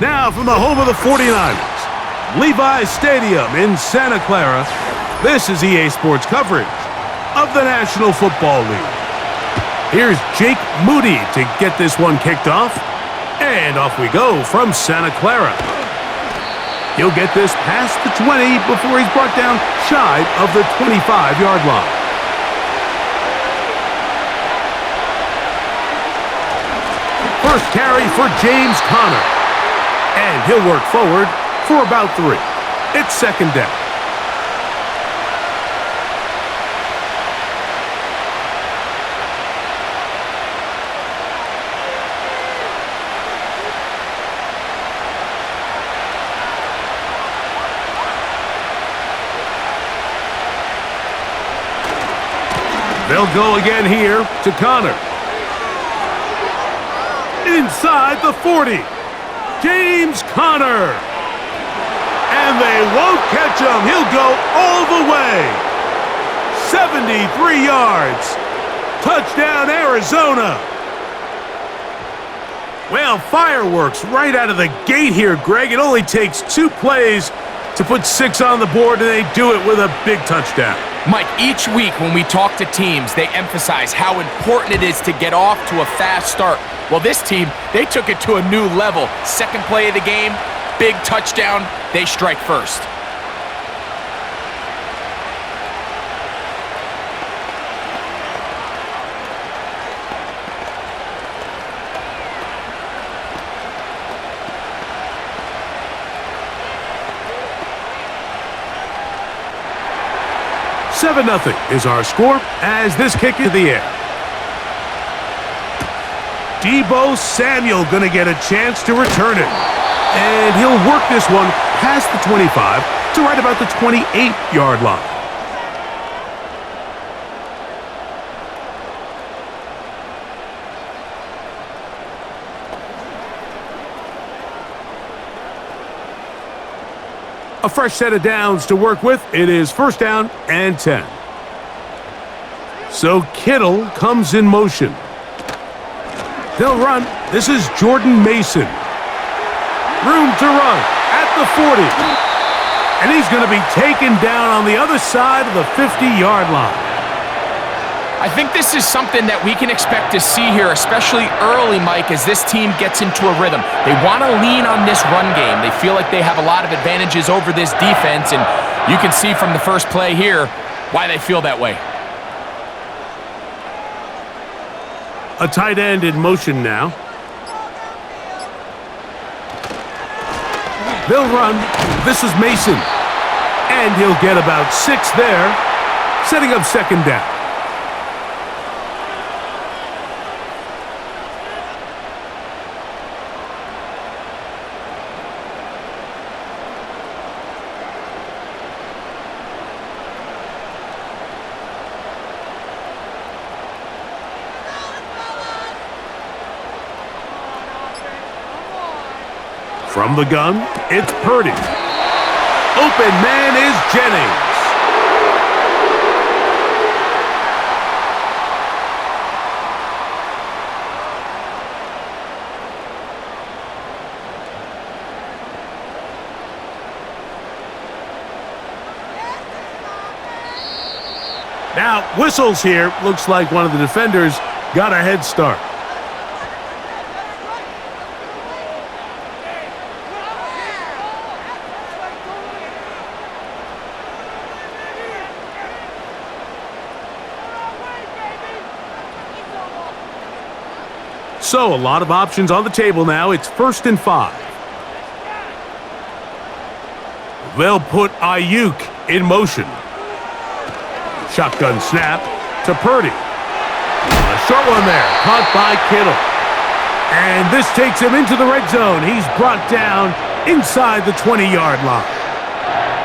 Now from the home of the 49ers, Levi's Stadium in Santa Clara, this is EA Sports coverage of the National Football League. Here's Jake Moody to get this one kicked off. And off we go from Santa Clara. He'll get this past the 20 before he's brought down shy of the 25-yard line. First carry for James Conner. And he'll work forward for about 3. It's second down. They'll go again here to Conner. Inside the 40. James Conner. And they won't catch him. He'll go all the way. 73 yards. Touchdown, Arizona. Well, fireworks right out of the gate here, Greg. It only takes 2 plays to put 6 on the board, and they do it with a big touchdown. Mike, each week when we talk to teams, they emphasize how important it is to get off to a fast start. Well, this team, they took it to a new level. Second play of the game, big touchdown, they strike first. Nothing is our score as this kick in the air. Deebo Samuel gonna get a chance to return it. And he'll work this one past the 25 to right about the 28-yard line. A fresh set of downs to work with. It is first down and 10. So Kittle comes in motion. They'll run. This is Jordan Mason. Room to run at the 40. And he's going to be taken down on the other side of the 50-yard line. I think this is something that we can expect to see here, especially early, Mike, as this team gets into a rhythm. They want to lean on this run game. They feel like they have a lot of advantages over this defense, and you can see from the first play here why they feel that way. A tight end in motion now. They'll run. This is Mason. And he'll get about 6 there, setting up second down. From the gun, it's Purdy. Open man is Jennings. Now, whistles here. Looks like one of the defenders got a head start. So, a lot of options on the table now. It's first and 5. They'll put Ayuk in motion. Shotgun snap to Purdy. A short one there, caught by Kittle. And this takes him into the red zone. He's brought down inside the 20-yard line.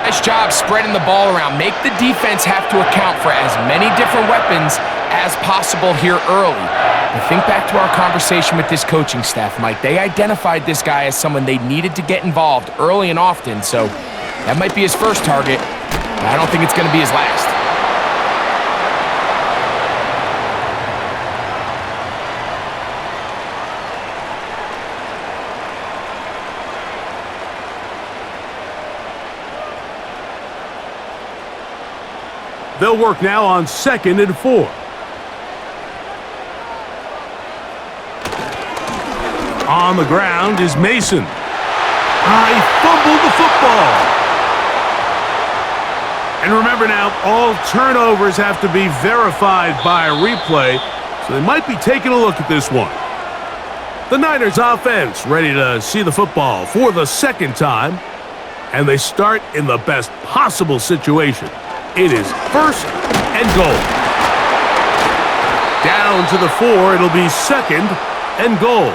Nice job spreading the ball around. Make the defense have to account for as many different weapons as possible here early. And think back to our conversation with this coaching staff, Mike. They identified this guy as someone they needed to get involved early and often, so that might be his first target, but I don't think it's going to be his last. They'll work now on 2nd and 4. On the ground is Mason. He fumbled the football. And remember now, all turnovers have to be verified by a replay, so they might be taking a look at this one. The Niners offense ready to see the football for the 2nd time, and they start in the best possible situation. It is 1st and goal. Down to the 4, it'll be 2nd and goal.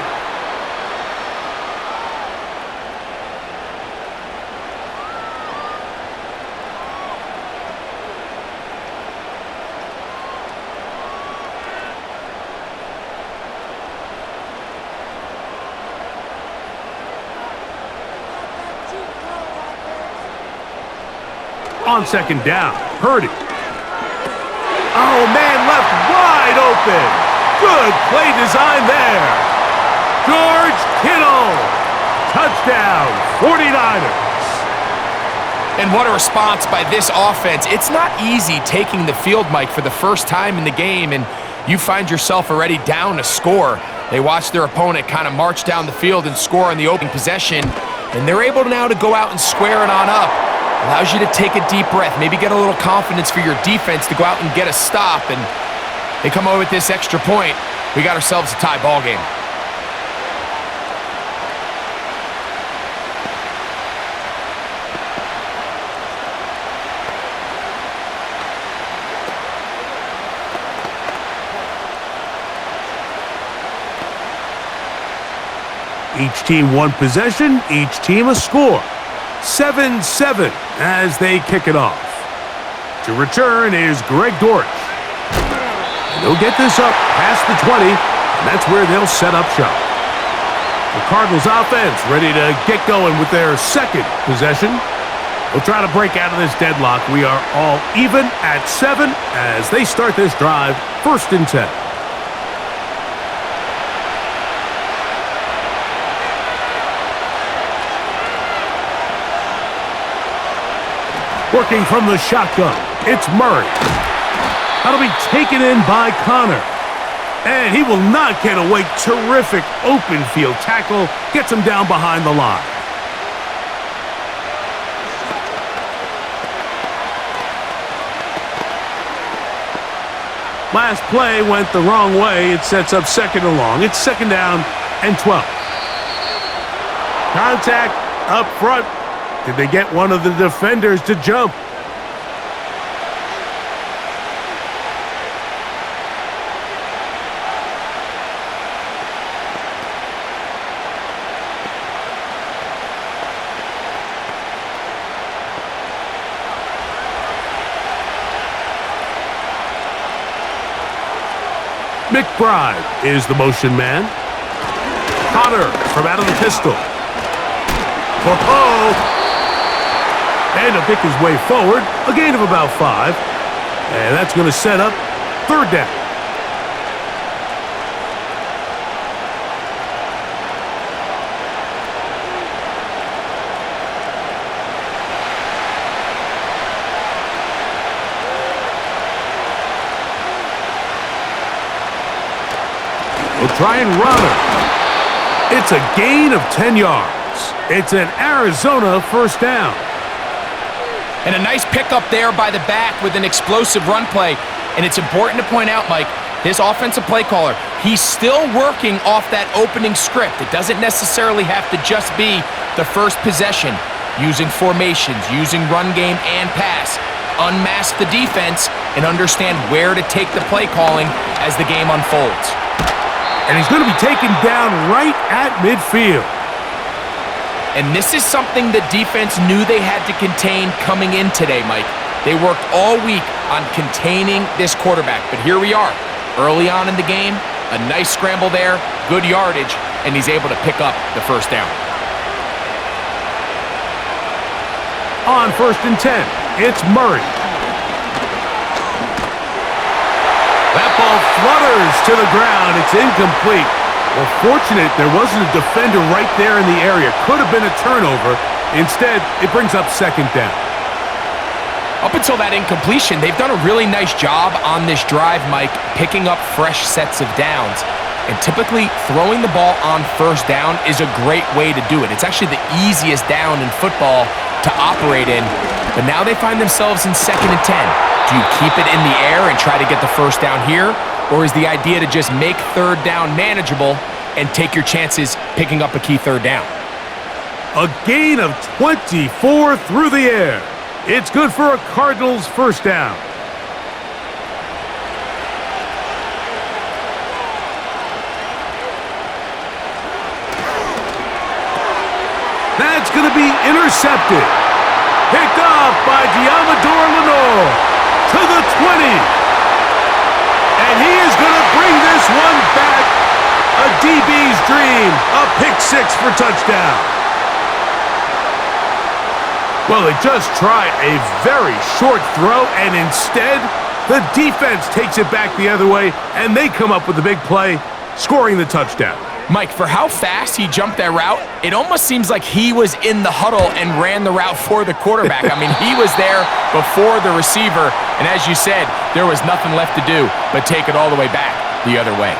On 2nd down, Purdy. Oh, man, left wide open. Good play design there. George Kittle. Touchdown, 49ers. And what a response by this offense. It's not easy taking the field, Mike, for the first time in the game, and you find yourself already down a score. They watch their opponent kind of march down the field and score on the opening possession, and they're able now to go out and square it on up. Allows you to take a deep breath, maybe get a little confidence for your defense to go out and get a stop, and they come away with this extra point. We got ourselves a tie ball game. Each team one possession, each team a score. 7-7 as they kick it off. To return is Greg Dortch. And they'll get this up past the 20, and that's where they'll set up shop. The Cardinals offense ready to get going with their 2nd possession. They'll try to break out of this deadlock. We are all even at 7 as they start this drive, 1st and 10. Working from the shotgun, it's Murray. That'll be taken in by Connor. And he will not get away. Terrific open field tackle. Gets him down behind the line. Last play went the wrong way. It sets up 2nd and long. It's 2nd down and 12. Contact up front. Did they get one of the defenders to jump? McBride is the motion man. Potter from out of the pistol. Oh! And he'll pick his way forward, a gain of about 5. And that's going to set up 3rd down. We'll try and run it. It's a gain of 10 yards. It's an Arizona 1st down. And a nice pickup there by the back with an explosive run play. And it's important to point out, Mike, this offensive play caller, he's still working off that opening script. It doesn't necessarily have to just be the first possession. Using formations, using run game and pass. Unmask the defense and understand where to take the play calling as the game unfolds. And he's going to be taken down right at midfield. And this is something the defense knew they had to contain coming in today, Mike. They worked all week on containing this quarterback, but here we are. Early on in the game, a nice scramble there, good yardage, and he's able to pick up the 1st down. On 1st and 10, it's Murray. That ball flutters to the ground. It's incomplete. Well, fortunate there wasn't a defender right there in the area. Could have been a turnover. Instead, it brings up 2nd down. Up until that incompletion, they've done a really nice job on this drive, Mike, picking up fresh sets of downs. And typically, throwing the ball on first down is a great way to do it. It's actually the easiest down in football to operate in. But now they find themselves in 2nd and 10. Do you keep it in the air and try to get the first down here? Or is the idea to just make 3rd down manageable and take your chances picking up a key 3rd down? A gain of 24 through the air. It's good for a Cardinals first down. That's going to be intercepted. Picked off by Diamador Lenore to the 20. And he is going to bring this one back. A DB's dream. A pick 6 for touchdown. Well, they just tried a very short throw, and instead, the defense takes it back the other way, and they come up with a big play, scoring the touchdown. Mike, for how fast he jumped that route, it almost seems like he was in the huddle and ran the route for the quarterback. I mean, he was there before the receiver, and as you said, there was nothing left to do but take it all the way back the other way.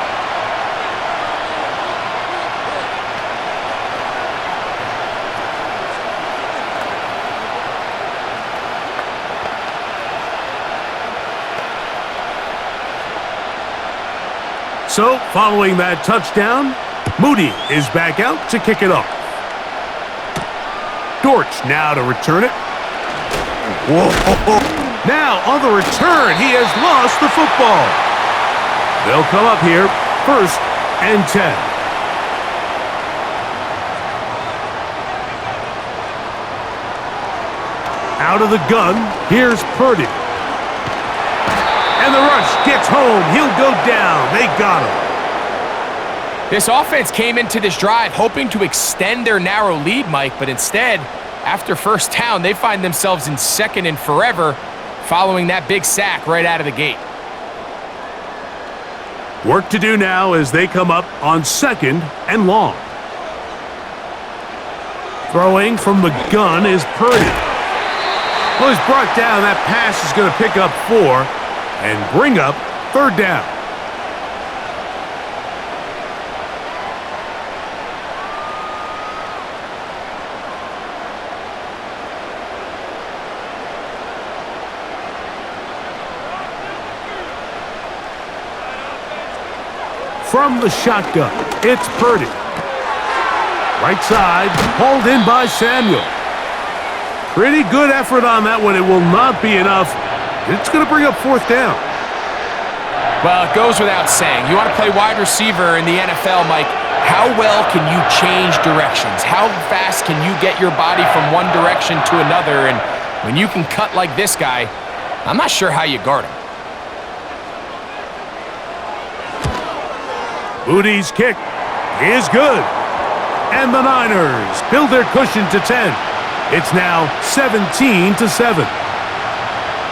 So, following that touchdown, Moody is back out to kick it off. Dortch now to return it. Whoa. Now, on the return, he has lost the football. They'll come up here, 1st and 10. Out of the gun, here's Purdy. And the rush gets home. He'll go down. They got him. This offense came into this drive hoping to extend their narrow lead, Mike, but instead, after first down, they find themselves in 2nd and forever following that big sack right out of the gate. Work to do now as they come up on 2nd and long. Throwing from the gun is Purdy. Well, he's brought down. That pass is going to pick up 4. And bring up 3rd down. From the shotgun, it's Purdy. Right side, hauled in by Samuel. Pretty good effort on that one. It will not be enough. It's going to bring up 4th down. Well, it goes without saying. You want to play wide receiver in the NFL, Mike, how well can you change directions? How fast can you get your body from one direction to another? And when you can cut like this guy, I'm not sure how you guard him. Moody's kick is good. And the Niners build their cushion to 10. It's now 17-7.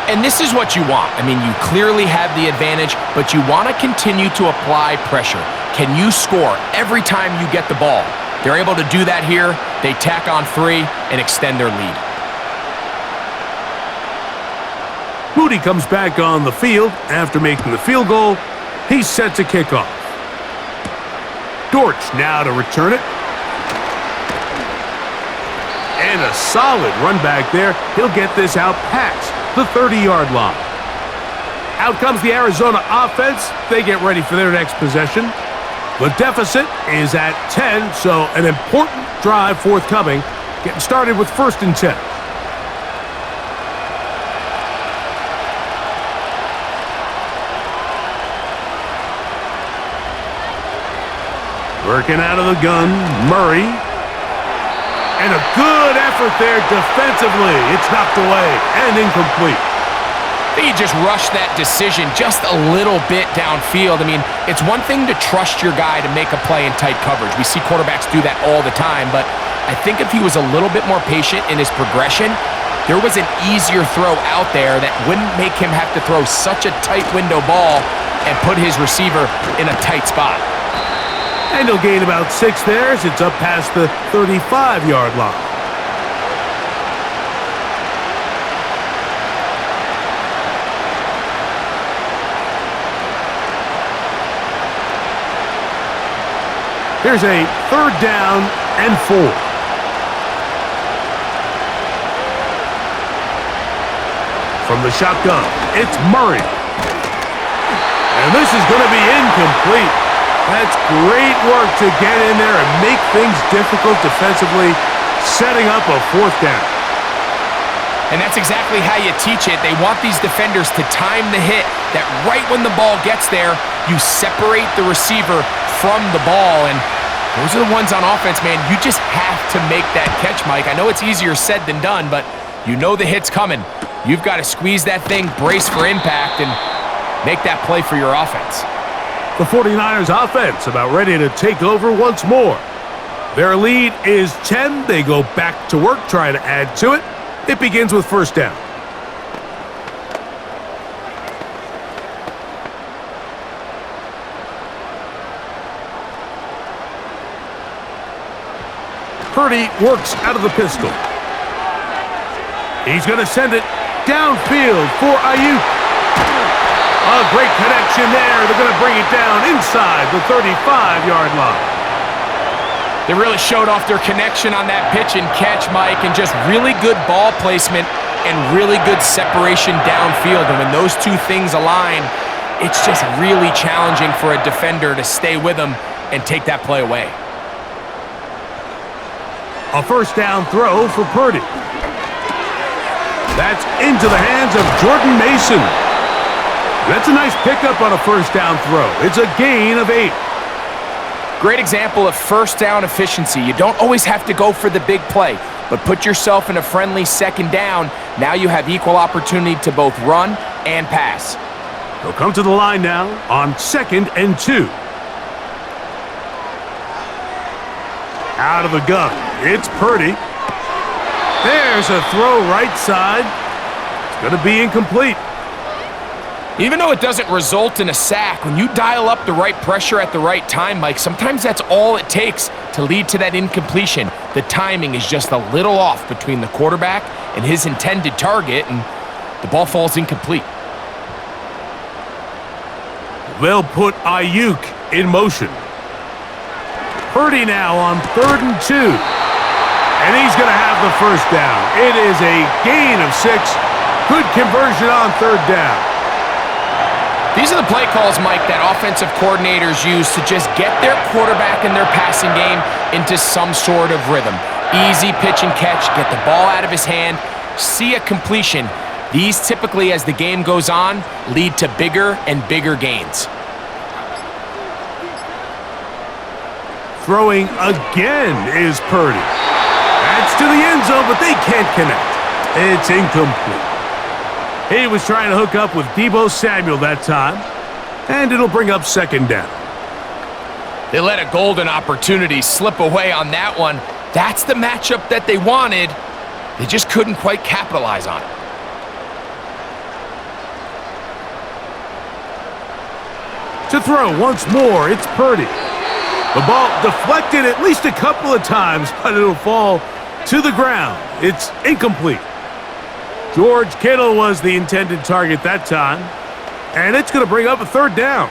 And this is what you want. I mean, you clearly have the advantage, but you want to continue to apply pressure. Can you score every time you get the ball? They're able to do that here. They tack on 3 and extend their lead. Moody comes back on the field after making the field goal. He's set to kick off. Dortch now to return it. And a solid run back there. He'll get this out past the 30-yard line. Out comes the Arizona offense. They get ready for their next possession. The deficit is at 10, so an important drive forthcoming. Getting started with 1st and 10. Working out of the gun, Murray. And a good effort there defensively. It's knocked away and incomplete. I think he just rushed that decision just a little bit downfield. I mean, it's one thing to trust your guy to make a play in tight coverage. We see quarterbacks do that all the time, but I think if he was a little bit more patient in his progression, there was an easier throw out there that wouldn't make him have to throw such a tight window ball and put his receiver in a tight spot. And he'll gain about 6 there as it's up past the 35-yard line. Here's a 3rd down and 4. From the shotgun, it's Murray. And this is going to be incomplete. That's great work to get in there and make things difficult defensively, setting up a 4th down. And that's exactly how you teach it. They want these defenders to time the hit, that right when the ball gets there, you separate the receiver from the ball. And those are the ones on offense, man. You just have to make that catch, Mike. I know it's easier said than done, but you know the hit's coming. You've got to squeeze that thing, brace for impact, and make that play for your offense. The 49ers offense about ready to take over once more. Their lead is 10. They go back to work, try to add to it. It begins with 1st down. Purdy works out of the pistol. He's going to send it downfield for Ayuk. A great connection there. They're going to bring it down inside the 35-yard line. They really showed off their connection on that pitch and catch, Mike, and just really good ball placement and really good separation downfield. And when those two things align, it's just really challenging for a defender to stay with them and take that play away. A 1st down throw for Purdy. That's into the hands of Jordan Mason. That's a nice pickup on a 1st down throw. It's a gain of 8. Great example of 1st down efficiency. You don't always have to go for the big play, but put yourself in a friendly 2nd down. Now you have equal opportunity to both run and pass. They'll come to the line now on 2nd and 2. Out of the gun, it's Purdy. There's a throw right side. It's going to be incomplete. Even though it doesn't result in a sack, when you dial up the right pressure at the right time, Mike, sometimes that's all it takes to lead to that incompletion. The timing is just a little off between the quarterback and his intended target, and the ball falls incomplete. They'll put Ayuk in motion. Purdy now on 3rd and 2. And he's going to have the 1st down. It is a gain of 6. Good conversion on 3rd down. These are the play calls, Mike, that offensive coordinators use to just get their quarterback and their passing game into some sort of rhythm. Easy pitch and catch, get the ball out of his hand, see a completion. These typically, as the game goes on, lead to bigger and bigger gains. Throwing again is Purdy. That's to the end zone, but they can't connect. It's incomplete. He was trying to hook up with Deebo Samuel that time, and it'll bring up 2nd down. They let a golden opportunity slip away on that one. That's the matchup that they wanted. They just couldn't quite capitalize on it. To throw once more, it's Purdy. The ball deflected at least a couple of times, but it'll fall to the ground. It's incomplete. George Kittle was the intended target that time, and it's going to bring up a 3rd down.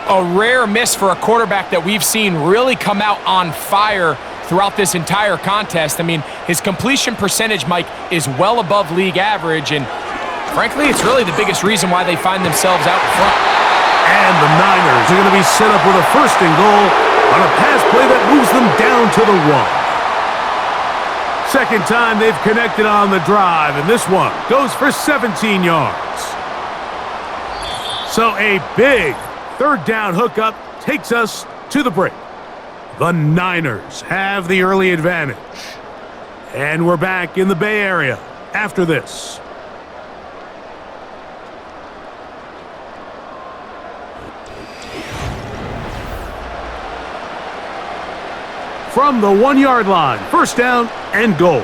A rare miss for a quarterback that we've seen really come out on fire throughout this entire contest. I mean, his completion percentage, Mike, is well above league average, and frankly, it's really the biggest reason why they find themselves out in front. And the Niners are going to be set up with a 1st and goal on a pass play that moves them down to the 1. 2nd time they've connected on the drive, and this one goes for 17 yards. So a big 3rd down hookup takes us to the break. The Niners have the early advantage. And we're back in the Bay Area after this. From the 1-yard line, 1st down and goal.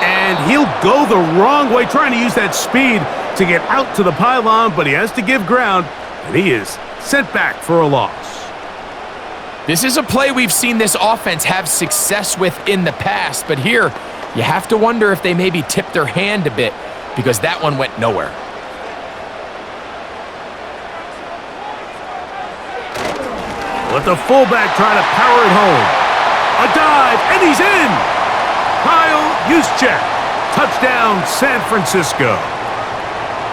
And he'll go the wrong way, trying to use that speed to get out to the pylon, but he has to give ground, and he is sent back for a loss. This is a play we've seen this offense have success with in the past, but here you have to wonder if they maybe tipped their hand a bit. because that one went nowhere. Let the fullback try to power it home. A dive, and he's in! Kyle Juszczyk. Touchdown, San Francisco.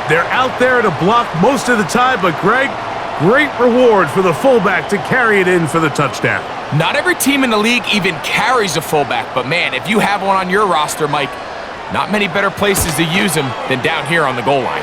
They're out there to block most of the time, but Greg, great reward for the fullback to carry it in for the touchdown. Not every team in the league even carries a fullback, but man, if you have one on your roster, Mike, not many better places to use him than down here on the goal line.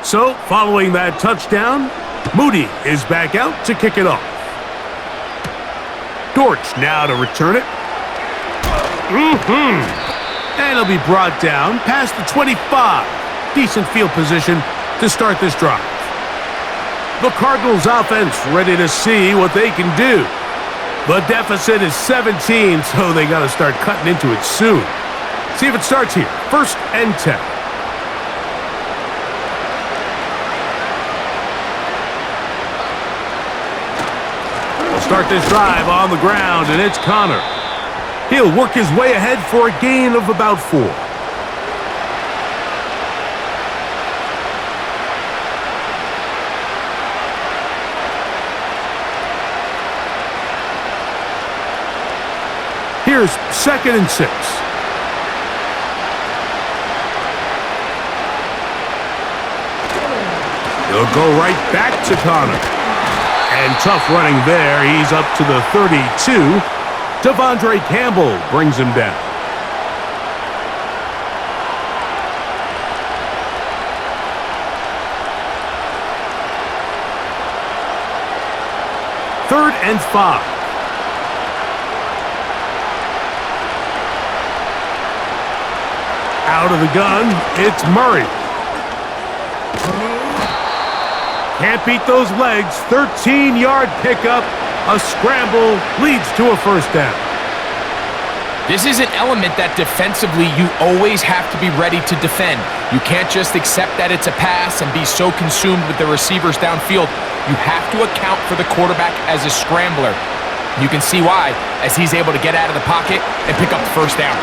So, following that touchdown, Moody is back out to kick it off. Dortch now to return it. And it'll be brought down past the 25. Decent field position to start this drive. The Cardinals offense ready to see what they can do. The deficit is 17, so they got to start cutting into it soon. See if it starts here. 1st and 10. Start this drive on the ground, and it's Connor. He'll work his way ahead for a gain of about 4. Here's 2nd and 6. He'll go right back to Connor. And tough running there. He's up to the 32. Devondre Campbell brings him down. Third and 5. Out of the gun, it's Murray. Can't beat those legs. 13-yard pickup. A scramble leads to a 1st down. This is an element that defensively you always have to be ready to defend. You can't just accept that it's a pass and be so consumed with the receivers downfield. You have to account for the quarterback as a scrambler. You can see why, as he's able to get out of the pocket and pick up the 1st down.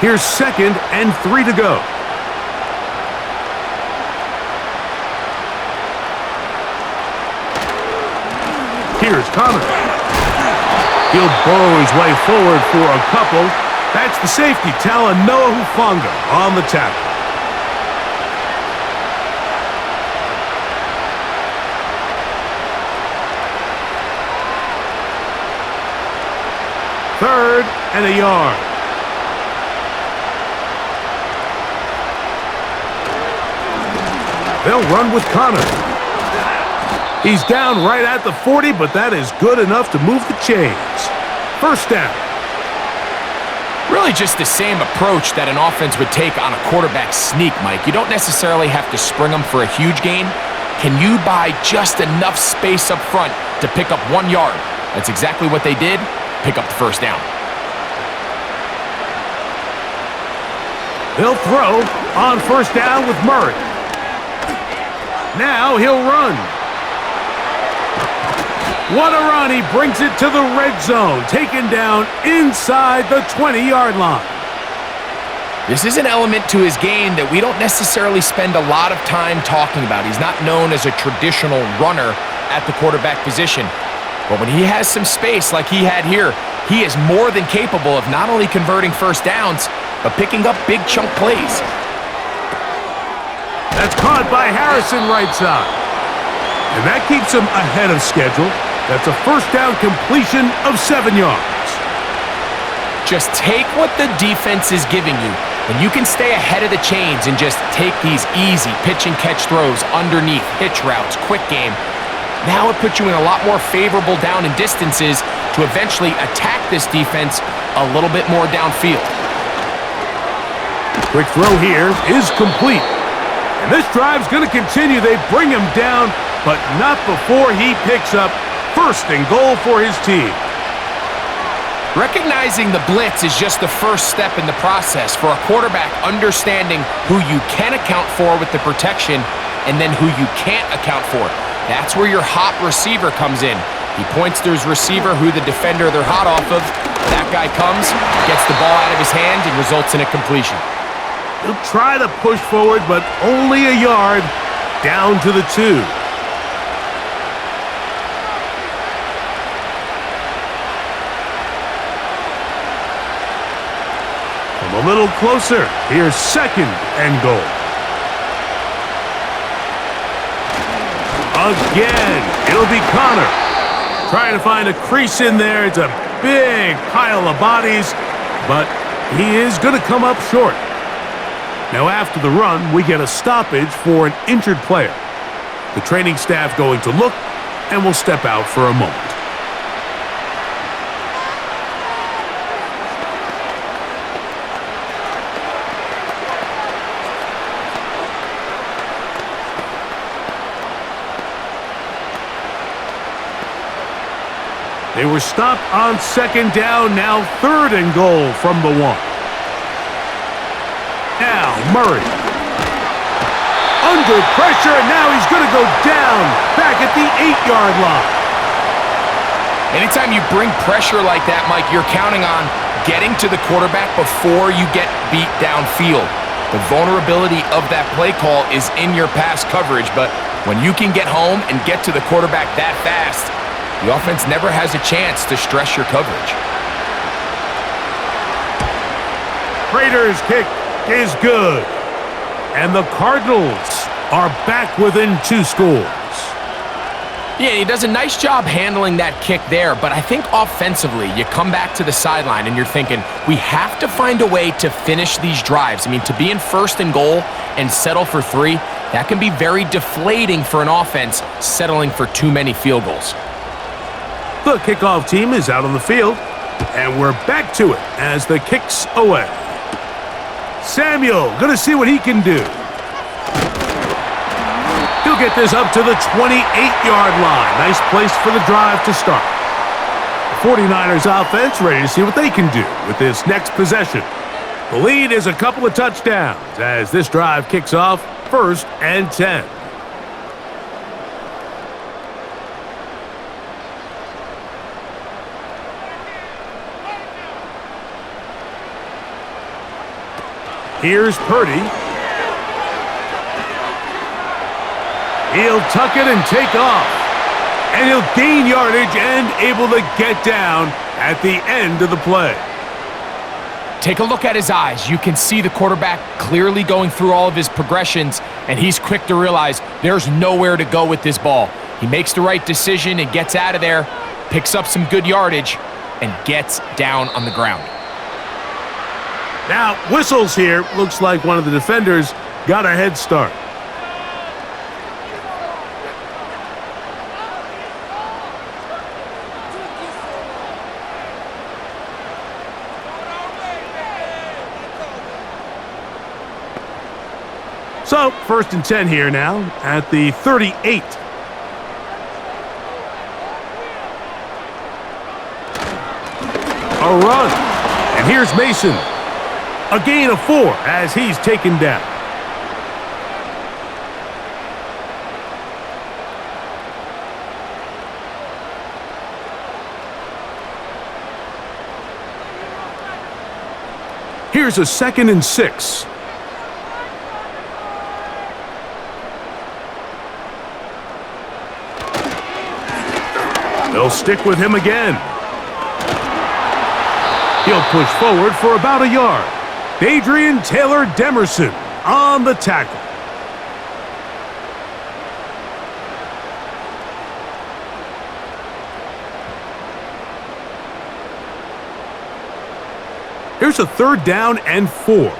Here's 2nd and 3 to go. Here's Connor. He'll burrow his way forward for a couple. That's the safety, Talanoa Hufanga on the tackle. Third and a yard. They'll run with Connor. He's down right at the 40, but that is good enough to move the chains. 1st down. Really just the same approach that an offense would take on a quarterback sneak, Mike. You don't necessarily have to spring them for a huge gain. Can you buy just enough space up front to pick up 1 yard? That's exactly what they did. Pick up the 1st down. They'll throw on 1st down with Murray. Now he'll run. What a run. He brings it to the red zone. Taken down inside the 20-yard line. This is an element to his game that we don't necessarily spend a lot of time talking about. He's not known as a traditional runner at the quarterback position. But when he has some space like he had here, he is more than capable of not only converting 1st downs, but picking up big chunk plays. That's caught by Harrison right side. And that keeps him ahead of schedule. That's a 1st down completion of 7 yards. Just take what the defense is giving you. When you can stay ahead of the chains and just take these easy pitch and catch throws underneath, hitch routes, quick game, Now it puts you in a lot more favorable down and distances to eventually attack this defense a little bit more downfield. Quick throw here is complete. And this drive's going to continue. They bring him down, but not before he picks up first and goal for his team. Recognizing the blitz is just the first step in the process for a quarterback understanding who you can account for with the protection and then who you can't account for. That's where your hot receiver comes in. He points to his receiver who the defender they're hot off of. That guy comes, gets the ball out of his hand, and results in a completion. He'll try to push forward, but only a yard down to the 2. Come a little closer. Here's second and goal. Again, it'll be Connor. Trying to find a crease in there. It's a big pile of bodies, but he is going to come up short. Now after the run, we get a stoppage for an injured player. The training staff going to look and will step out for a moment. They were stopped on second down, now third and goal from the 1. Now Murray. Under pressure, and now he's going to go down back at the 8-yard line. Anytime you bring pressure like that, Mike, you're counting on getting to the quarterback before you get beat downfield. The vulnerability of that play call is in your pass coverage, but when you can get home and get to the quarterback that fast, the offense never has a chance to stress your coverage. Raiders' kick is good. And the Cardinals are back within 2 scores. Yeah, he does a nice job handling that kick there, but I think offensively, you come back to the sideline and you're thinking, we have to find a way to finish these drives. I mean, to be in first and goal and settle for 3, that can be very deflating for an offense settling for too many field goals. The kickoff team is out on the field, and we're back to it as the kick's away. Samuel going to see what he can do. He'll get this up to the 28-yard line. Nice place for the drive to start. The 49ers offense ready to see what they can do with this next possession. The lead is a couple of touchdowns as this drive kicks off 1st and 10. Here's Purdy. He'll tuck it and take off. And he'll gain yardage and able to get down at the end of the play. Take a look at his eyes. You can see the quarterback clearly going through all of his progressions, and he's quick to realize there's nowhere to go with this ball. He makes the right decision and gets out of there, picks up some good yardage, and gets down on the ground. Now, whistles here. Looks like one of the defenders got a head start. So, 1st and 10 here now at the 38. A run. And here's Mason. A gain of 4 as he's taken down. Here's a 2nd and 6. They'll stick with him again. He'll push forward for about a yard. Adrian Taylor Demerson on the tackle. Here's a 3rd down and 4.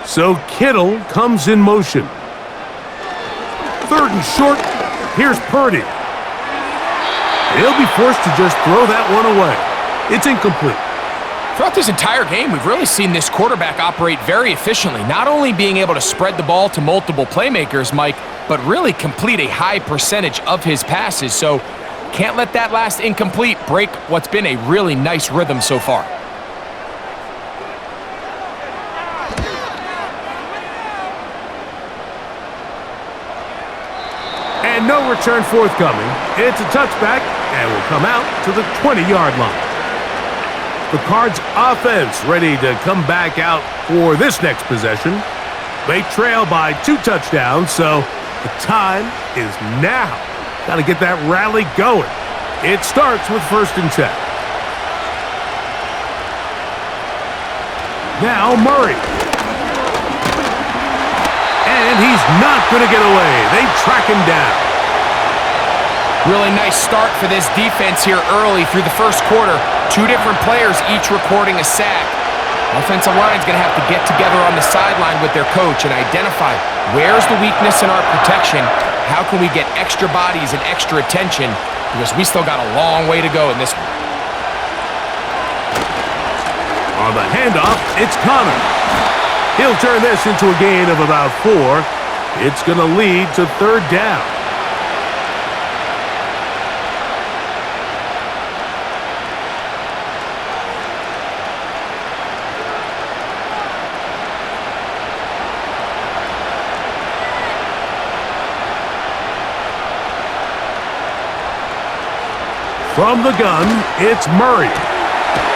So Kittle comes in motion. third and short. Here's Purdy. He'll be forced to just throw that one away. It's incomplete. Throughout this entire game, we've really seen this quarterback operate very efficiently, not only being able to spread the ball to multiple playmakers, Mike, but really complete a high percentage of his passes. So can't let that last incomplete break what's been a really nice rhythm so far. And no return forthcoming. It's a touchback and will come out to the 20-yard line. The Cards offense ready to come back out for this next possession. They trail by 2 touchdowns, so the time is now. Got to get that rally going. It starts with 1st and 10. Now Murray. And he's not going to get away. They track him down. Really nice start for this defense here early through the first quarter. 2 different players each recording a sack. Offensive line's going to have to get together on the sideline with their coach and identify where's the weakness in our protection. How can we get extra bodies and extra attention? Because we still got a long way to go in this one. On the handoff, it's Connor. He'll turn this into a gain of about 4. It's going to lead to 3rd down. From the gun, it's Murray.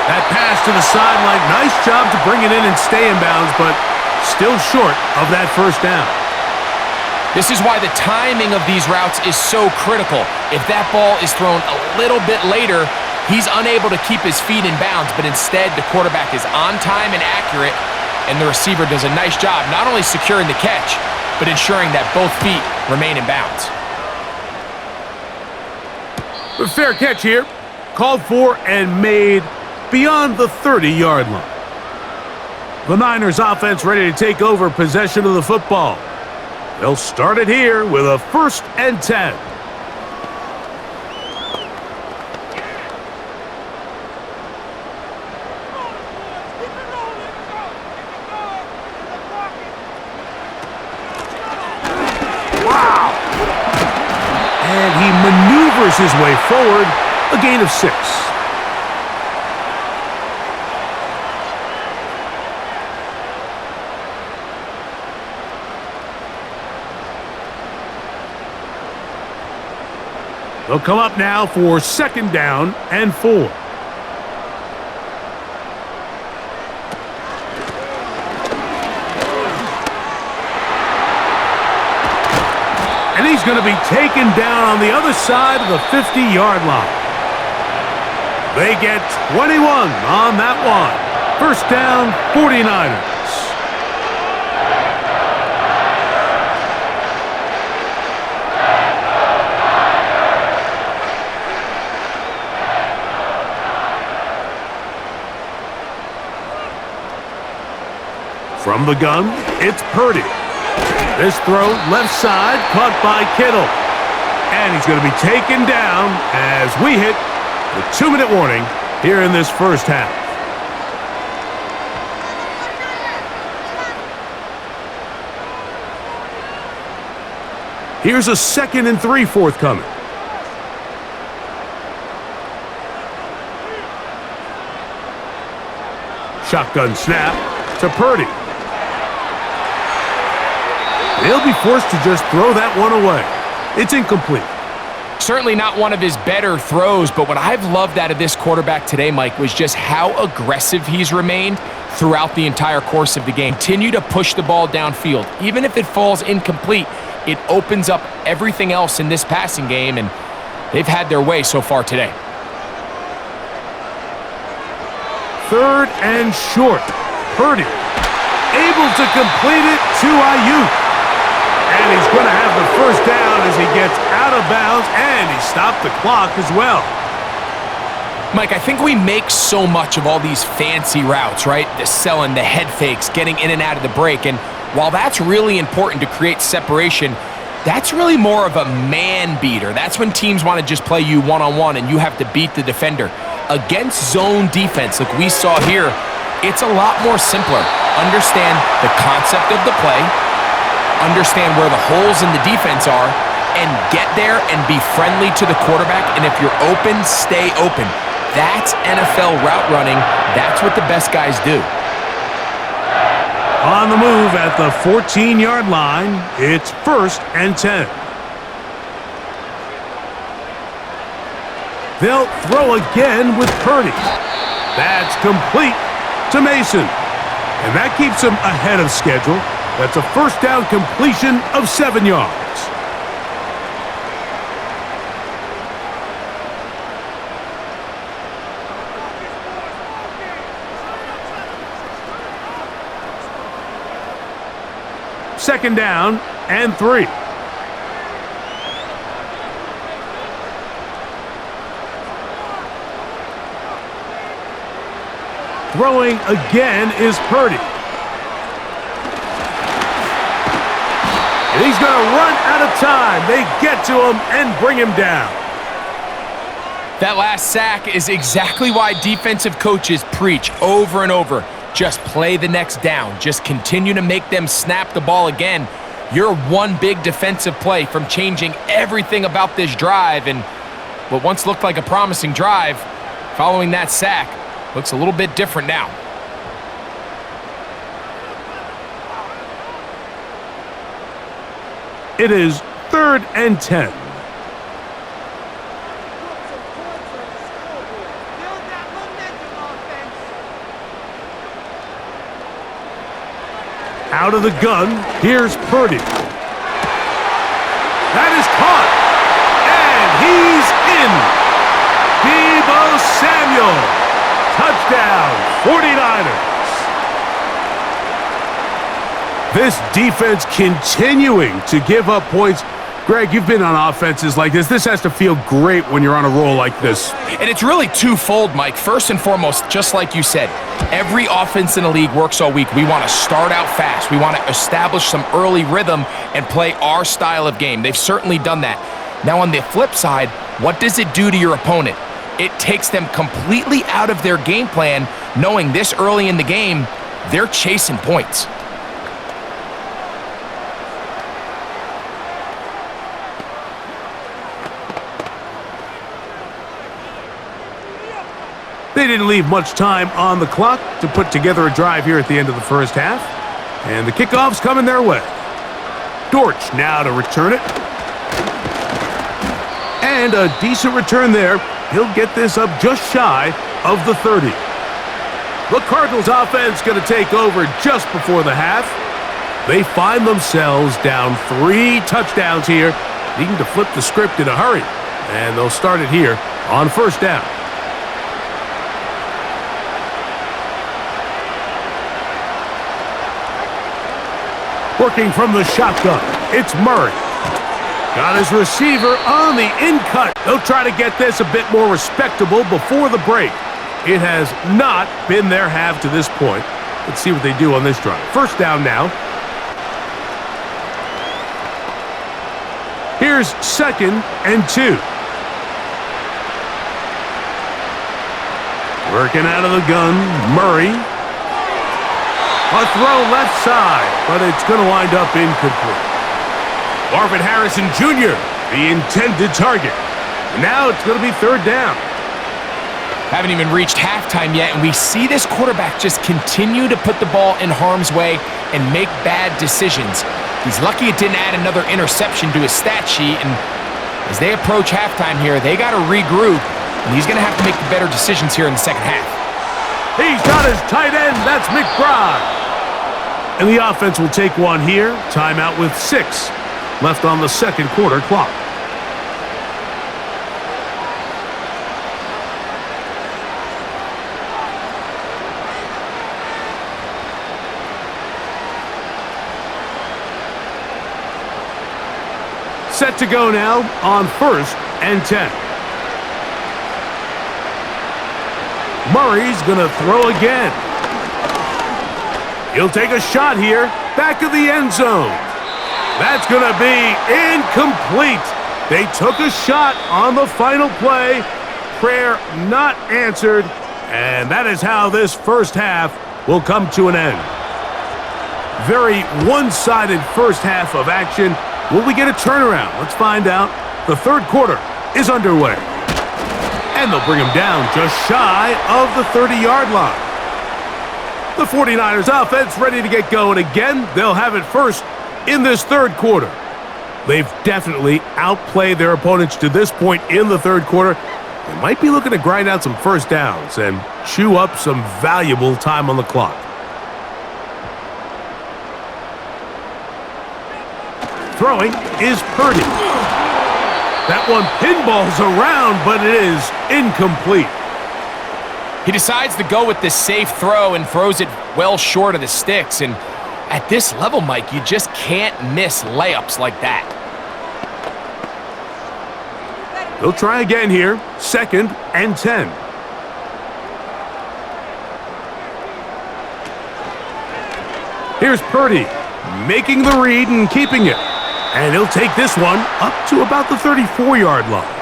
That pass to the sideline, nice job to bring it in and stay in bounds, but still short of that 1st down. This is why the timing of these routes is so critical. If that ball is thrown a little bit later, he's unable to keep his feet in bounds, but instead the quarterback is on time and accurate, and the receiver does a nice job not only securing the catch, but ensuring that both feet remain in bounds. A fair catch here. Called for and made beyond the 30-yard line. The Niners offense ready to take over possession of the football. They'll start it here with a 1st and 10. Wow! And he maneuvers his way forward, a gain of 6. They'll come up now for 2nd down and 4. And he's going to be taken down on the other side of the 50-yard line. They get 21 on that one. 1st down, 49ers. From the gun, it's Purdy. This throw left side, caught by Kittle. And he's going to be taken down as we hit the 2-minute warning here in this 1st half. Here's a 2nd and 3 forthcoming. Shotgun snap to Purdy. They'll be forced to just throw that one away. It's incomplete. Certainly not one of his better throws, but what I've loved out of this quarterback today, Mike, was just how aggressive he's remained throughout the entire course of the game. Continue to push the ball downfield. Even if it falls incomplete, it opens up everything else in this passing game, and they've had their way so far today. 3rd and short. Purdy able to complete it to Ayuk. And he's going to have the 1st down as he gets out of bounds, and he stopped the clock as well. Mike, I think we make so much of all these fancy routes, right? The selling, the head fakes, getting in and out of the break. And while that's really important to create separation, That's really more of a man beater. That's when teams want to just play you one-on-one and you have to beat the defender. Against zone defense, like we saw here, it's a lot more simpler. Understand the concept of the play, understand where the holes in the defense are, and get there and be friendly to the quarterback. And if you're open, stay open. That's NFL route running. That's what the best guys do. On the move at the 14-yard line, it's 1st and 10. They'll throw again with Purdy. That's complete to Mason. And that keeps him ahead of schedule. That's a first down completion of 7 yards. Second down and 3. Throwing again is Purdy. And he's going to run out of time. They get to him and bring him down. That last sack is exactly why defensive coaches preach over and over. Just play the next down. Just continue to make them snap the ball again. You're one big defensive play from changing everything about this drive. And what once looked like a promising drive, following that sack, looks a little bit different now. It is 3rd and 10. Out of the gun, here's Purdy. That is caught. And he's in. Deebo Samuel. Touchdown, 49ers. This defense continuing to give up points. Greg, you've been on offenses like this. This has to feel great when you're on a roll like this. And it's really twofold, Mike. First and foremost, just like you said, every offense in the league works all week. We want to start out fast. We want to establish some early rhythm and play our style of game. They've certainly done that. Now, on the flip side, what does it do to your opponent? It takes them completely out of their game plan, knowing this early in the game, they're chasing points. They didn't leave much time on the clock to put together a drive here at the end of the first half. And the kickoff's coming their way. Dortch now to return it. And a decent return there. He'll get this up just shy of the 30. The Cardinals offense going to take over just before the half. They find themselves down 3 touchdowns here, needing to flip the script in a hurry. And they'll start it here on 1st down. Working from the shotgun, it's Murray. Got his receiver on the in-cut. They'll try to get this a bit more respectable before the break. It has not been their half to this point. Let's see what they do on this drive. 1st down now. Here's 2nd and 2. Working out of the gun, Murray. A throw left side, but it's going to wind up incomplete. Marvin Harrison Jr., the intended target. Now it's going to be 3rd down. Haven't even reached halftime yet, and we see this quarterback just continue to put the ball in harm's way and make bad decisions. He's lucky it didn't add another interception to his stat sheet, and as they approach halftime here, they got to regroup, and he's going to have to make the better decisions here in the second half. He's got his tight end. That's McBride. And the offense will take one here. Timeout with 6 left on the 2nd quarter clock. Set to go now on 1st and 10. Murray's going to throw again. He'll take a shot here, back of the end zone. That's going to be incomplete. They took a shot on the final play. Prayer not answered. And that is how this first half will come to an end. Very one-sided first half of action. Will we get a turnaround? Let's find out. The third quarter is underway. And they'll bring him down just shy of the 30-yard line. The 49ers offense ready to get going again. They'll have it first in this third quarter. They've definitely outplayed their opponents to this point in the third quarter. They might be looking to grind out some first downs and chew up some valuable time on the clock. Throwing is Purdy. That one pinballs around, but it is incomplete. He decides to go with the safe throw and throws it well short of the sticks. And at this level, Mike, you just can't miss layups like that. They'll try again here. 2nd and 10. Here's Purdy making the read and keeping it. And he'll take this one up to about the 34-yard line.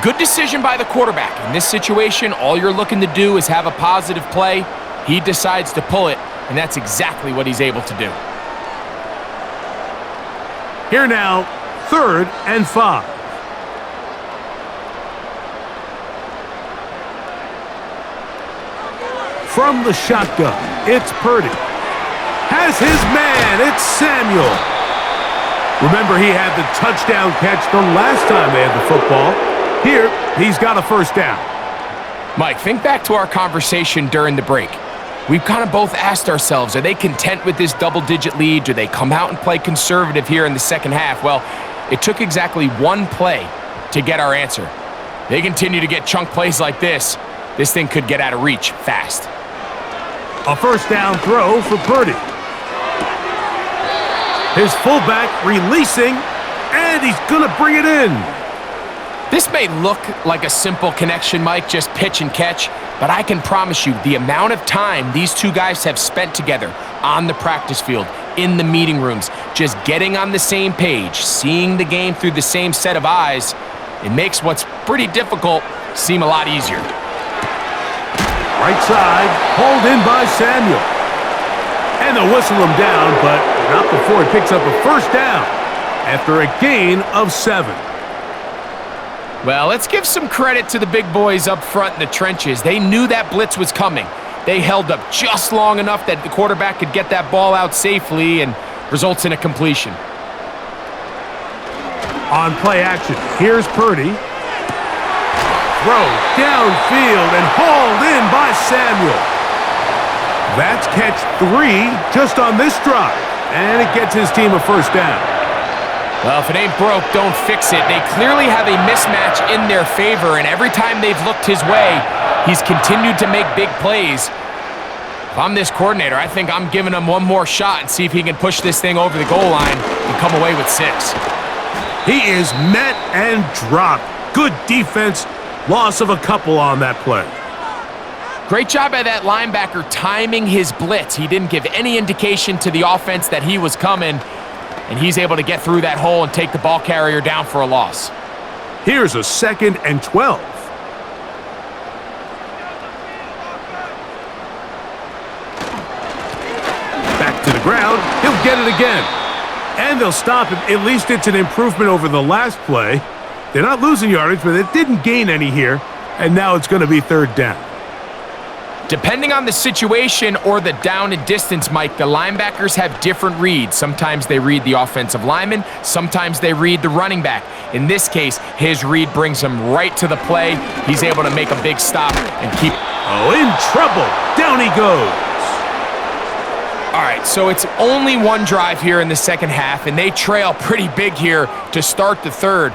Good decision by the quarterback. In this situation, all you're looking to do is have a positive play. He decides to pull it, and that's exactly what he's able to do. Here now, 3rd and 5. From the shotgun, it's Purdy. Has his man, it's Samuel. Remember, he had the touchdown catch the last time they had the football. Here, he's got a first down. Mike, think back to our conversation during the break. We've kind of both asked ourselves, are they content with this double-digit lead? Do they come out and play conservative here in the second half? Well, it took exactly one play to get our answer. They continue to get chunk plays like this. This thing could get out of reach fast. A first down throw for Purdy. His fullback releasing, and he's going to bring it in. This may look like a simple connection, Mike, just pitch and catch, but I can promise you the amount of time these two guys have spent together on the practice field, in the meeting rooms, just getting on the same page, seeing the game through the same set of eyes, it makes what's pretty difficult seem a lot easier. Right side, hauled in by Samuel. And they'll whistle him down, but not before he picks up a first down after a gain of 7. Well, let's give some credit to the big boys up front in the trenches. They knew that blitz was coming. They held up just long enough that the quarterback could get that ball out safely and results in a completion. On play action, here's Purdy. Throw downfield and hauled in by Samuel. That's catch 3 just on this drive, and it gets his team a first down. Well, if it ain't broke, don't fix it. They clearly have a mismatch in their favor, and every time they've looked his way, he's continued to make big plays. If I'm this coordinator, I think I'm giving him one more shot and see if he can push this thing over the goal line and come away with 6. He is met and dropped. Good defense. Loss of a couple on that play. Great job by that linebacker timing his blitz. He didn't give any indication to the offense that he was coming, and he's able to get through that hole and take the ball carrier down for a loss. Here's a 2nd and 12. Back to the ground. He'll get it again. And they'll stop him. At least it's an improvement over the last play. They're not losing yardage, but they didn't gain any here, and now it's going to be 3rd down. Depending on the situation or the down and distance, Mike, the linebackers have different reads. Sometimes they read the offensive lineman. Sometimes they read the running back. In this case, his read brings him right to the play. He's able to make a big stop and keep... Oh, in trouble. Down he goes. All right, so it's only one drive here in the second half, and they trail pretty big here to start the third.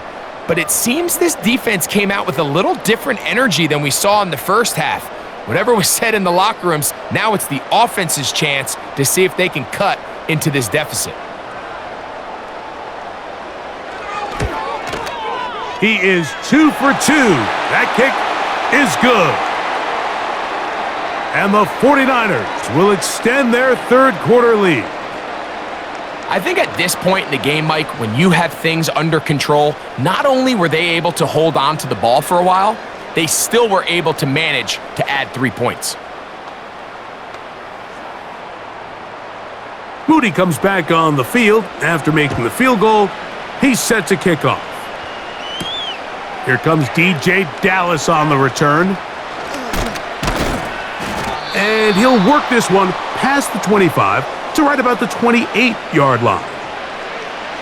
But it seems this defense came out with a little different energy than we saw in the first half. Whatever was said in the locker rooms, now it's the offense's chance to see if they can cut into this deficit. He is 2 for 2. That kick is good. And the 49ers will extend their third quarter lead. I think at this point in the game, Mike, when you have things under control, not only were they able to hold on to the ball for a while, they still were able to manage to add 3 points. Moody comes back on the field after making the field goal. He's set to kick off. Here comes DJ Dallas on the return. And he'll work this one past the 25 to right about the 28-yard line.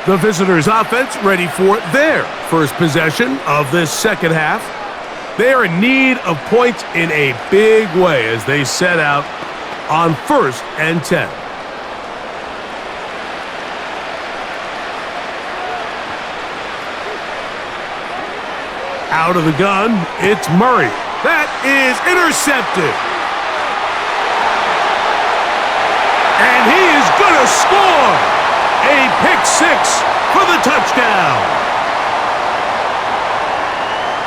The visitors' offense ready for their first possession of this second half. They are in need of points in a big way as they set out on 1st and 10. Out of the gun, it's Murray. That is intercepted. And he is going to score a pick 6 for the touchdown.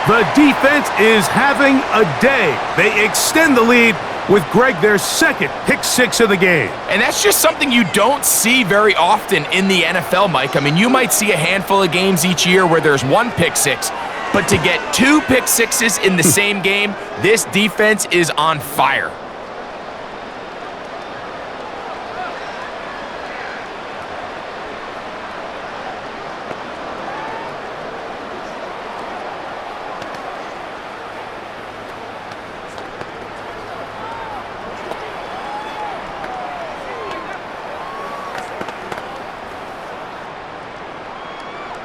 The defense is having a day. They extend the lead with Greg their second pick 6 of the game. And that's just something you don't see very often in the NFL, Mike. I mean, you might see a handful of games each year where there's 1 pick 6, but to get 2 pick 6s in the same game, this defense is on fire.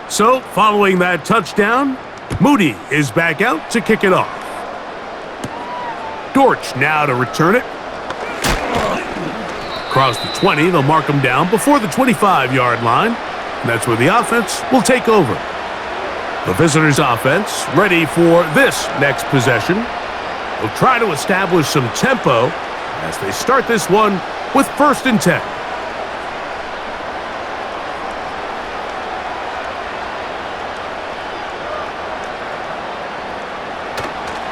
So, following that touchdown, Moody is back out to kick it off. Dortch now to return it. Across the 20, they'll mark him down before the 25-yard line. And that's where the offense will take over. The visitors' offense ready for this next possession. They'll try to establish some tempo as they start this one with 1st and 10.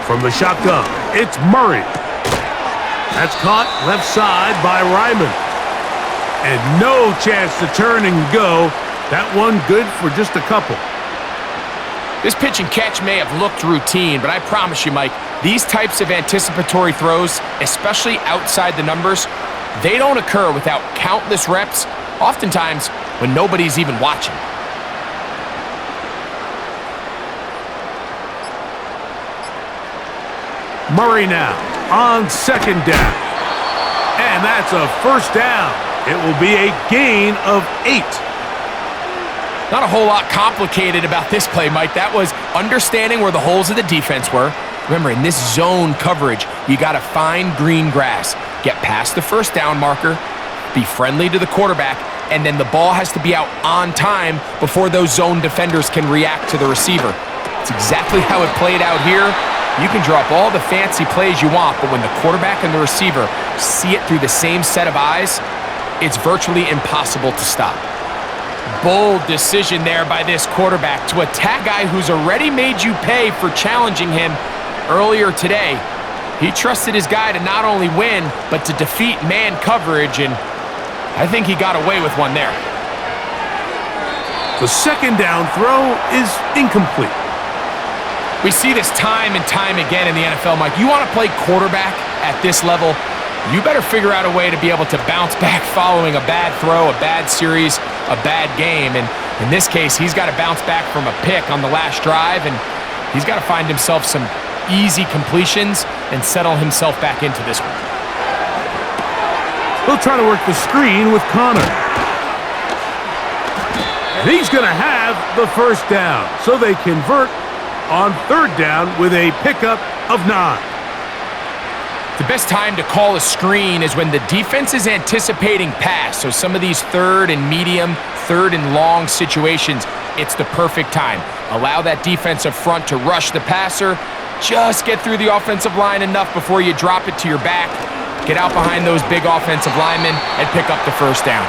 From the shotgun, it's Murray. That's caught left side by Ryman. And no chance to turn and go. That one good for just a couple. This pitch and catch may have looked routine, but I promise you, Mike, these types of anticipatory throws, especially outside the numbers, they don't occur without countless reps, oftentimes when nobody's even watching. Murray now on 2nd down. And that's a 1st down. It will be a gain of 8. Not a whole lot complicated about this play, Mike. That was understanding where the holes of the defense were. Remember, in this zone coverage, you got to find green grass. Get past the 1st down marker, be friendly to the quarterback, and then the ball has to be out on time before those zone defenders can react to the receiver. It's exactly how it played out here. You can draw up all the fancy plays you want, but when the quarterback and the receiver see it through the same set of eyes, it's virtually impossible to stop. Bold decision there by this quarterback to attack a guy who's already made you pay for challenging him earlier today. He trusted his guy to not only win, but to defeat man coverage, and I think he got away with one there. The 2nd down throw is incomplete. We see this time and time again in the NFL, Mike. You want to play quarterback at this level, you better figure out a way to be able to bounce back following a bad throw, a bad series, a bad game. And in this case, he's got to bounce back from a pick on the last drive, and he's got to find himself some easy completions and settle himself back into this one. He'll try to work the screen with Connor. And he's going to have the 1st down, so they convert on 3rd down with a pickup of 9. The best time to call a screen is when the defense is anticipating pass. So some of these 3rd and medium, 3rd and long situations, it's the perfect time. Allow that defensive front to rush the passer. Just get through the offensive line enough before you drop it to your back. Get out behind those big offensive linemen and pick up the 1st down.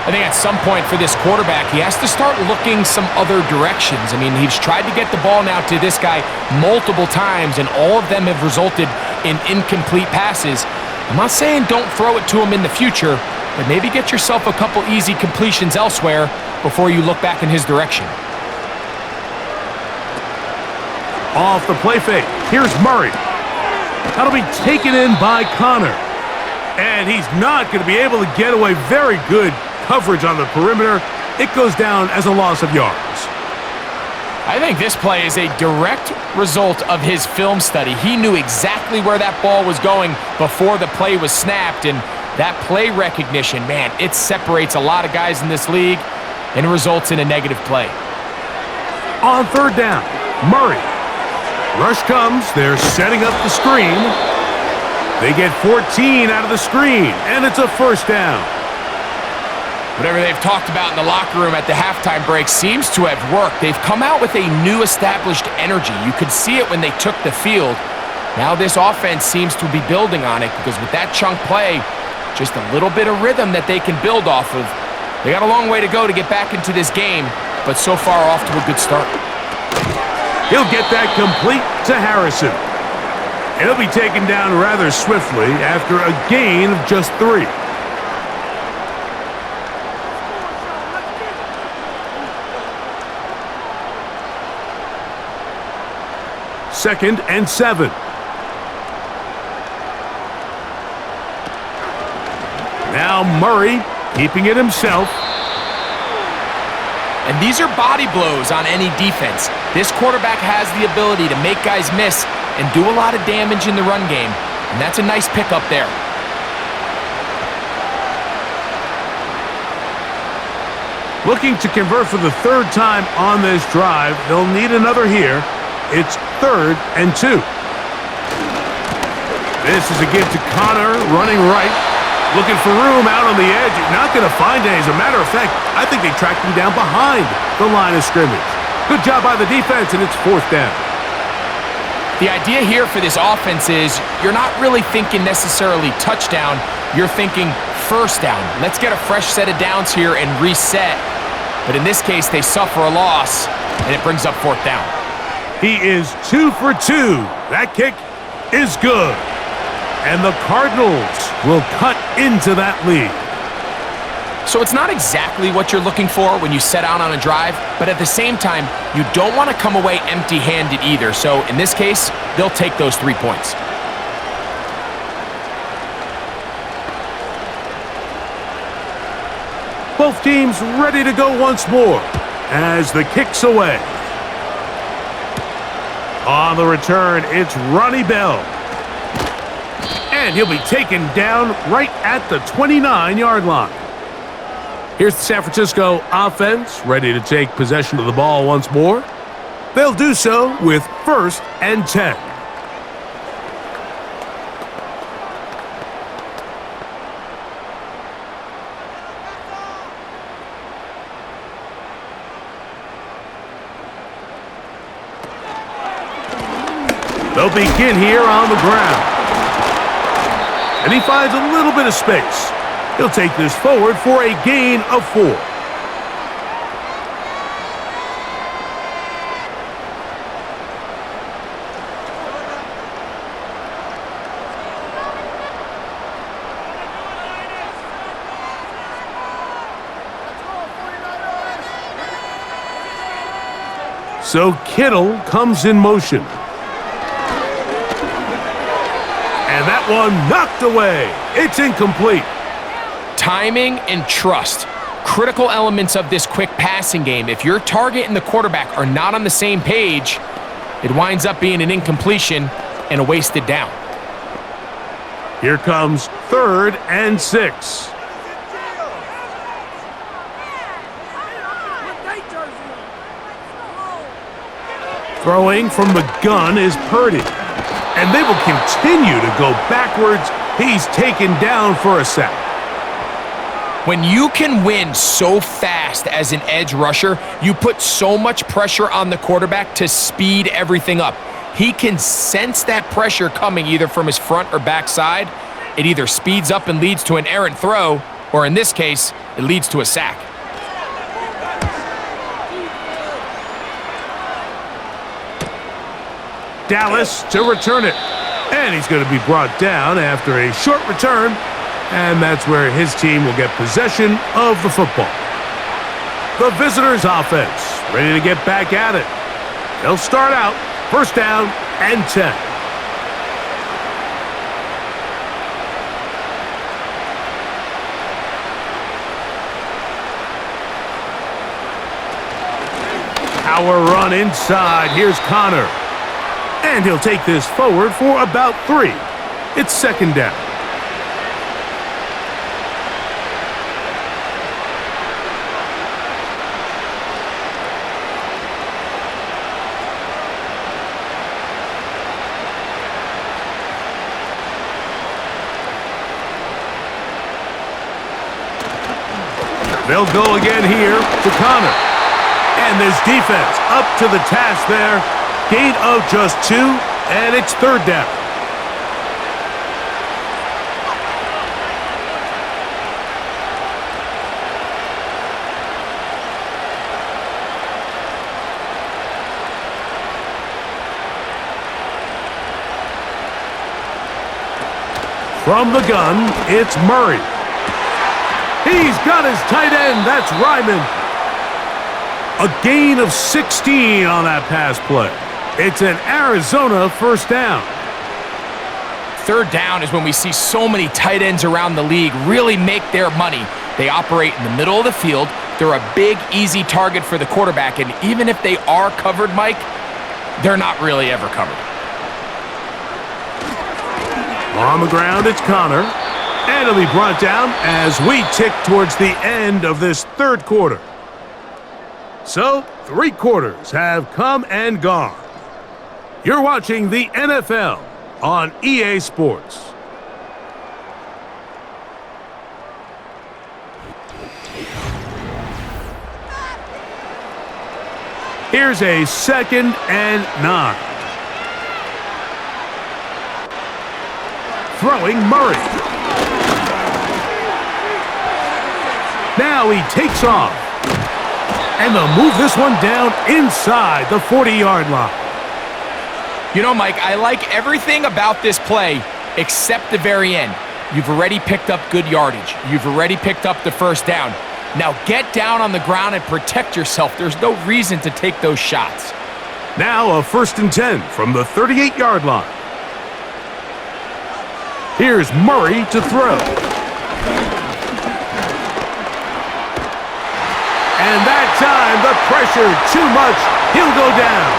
I think at some point for this quarterback, he has to start looking some other directions. I mean, he's tried to get the ball now to this guy multiple times, and all of them have resulted in incomplete passes. I'm not saying don't throw it to him in the future, but maybe get yourself a couple easy completions elsewhere before you look back in his direction. Off the play fake, here's Murray. That'll be taken in by Connor. And he's not going to be able to get away. Very good coverage on the perimeter. It goes down as a loss of yards. I think this play is a direct result of his film study. He knew exactly where that ball was going before the play was snapped, and that play recognition, man, it separates a lot of guys in this league and results in a negative play. On third down, Murray. Rush comes, they're setting up the screen. They get 14 out of the screen, and it's a first down. Whatever they've talked about in the locker room at the halftime break seems to have worked. They've come out with a new established energy. You could see it when they took the field. Now this offense seems to be building on it because with that chunk play, just a little bit of rhythm that they can build off of. They got a long way to go to get back into this game, but so far off to a good start. He'll get that complete to Harrison. And he'll be taken down rather swiftly after a gain of just 3. Second and 7. Now Murray keeping it himself. And these are body blows on any defense. This quarterback has the ability to make guys miss and do a lot of damage in the run game. And that's a nice pickup there. Looking to convert for the third time on this drive. They'll need another here. It's 3rd and 2. This is a give to Connor, running right. Looking for room out on the edge. Not going to find any. As a matter of fact, I think they tracked him down behind the line of scrimmage. Good job by the defense, and it's 4th down. The idea here for this offense is you're not really thinking necessarily touchdown. You're thinking first down. Let's get a fresh set of downs here and reset. But in this case, they suffer a loss, and it brings up 4th down. He is 2 for 2. That kick is good. And the Cardinals will cut into that lead. So it's not exactly what you're looking for when you set out on a drive, but at the same time, you don't want to come away empty-handed either. So in this case, they'll take those 3 points. Both teams ready to go once more as the kick's away. On the return, it's Ronnie Bell. And he'll be taken down right at the 29-yard line. Here's the San Francisco offense, ready to take possession of the ball once more. They'll do so with 1st and 10. They'll begin here on the ground. And he finds a little bit of space. He'll take this forward for a gain of 4. So Kittle comes in motion. And that one knocked away. It's incomplete. Timing and trust, critical elements of this quick passing game. If your target and the quarterback are not on the same page, it winds up being an incompletion and a wasted down. Here comes 3rd and 6. Throwing from the gun is Purdy. And they will continue to go backwards. He's taken down for a sack. When you can win so fast as an edge rusher, you put so much pressure on the quarterback to speed everything up. He can sense that pressure coming either from his front or back side. It either speeds up and leads to an errant throw, or in this case, it leads to a sack. Dallas to return it. And he's going to be brought down after a short return. And that's where his team will get possession of the football. The visitors' offense ready to get back at it. They'll start out first down and 10. Power run inside. Here's Connor. And he'll take this forward for about 3. It's second down. They'll go again here to Connor. And this defense up to the task there. Gain of just 2, and it's third down. From the gun, it's Murray. He's got his tight end. That's Ryman. A gain of 16 on that pass play. It's an Arizona first down. Third down is when we see so many tight ends around the league really make their money. They operate in the middle of the field. They're a big, easy target for the quarterback. And even if they are covered, Mike, they're not really ever covered. On the ground, it's Connor. And he'll be brought down as we tick towards the end of this third quarter. So, 3 quarters have come and gone. You're watching the NFL on EA Sports. Here's a second and 9. Throwing Murray. Now he takes off. And they'll move this one down inside the 40-yard line. You know, Mike, I like everything about this play except the very end. You've already picked up good yardage. You've already picked up the first down. Now get down on the ground and protect yourself. There's no reason to take those shots. Now a first and 10 from the 38-yard line. Here's Murray to throw. And that time, the pressure, too much. He'll go down.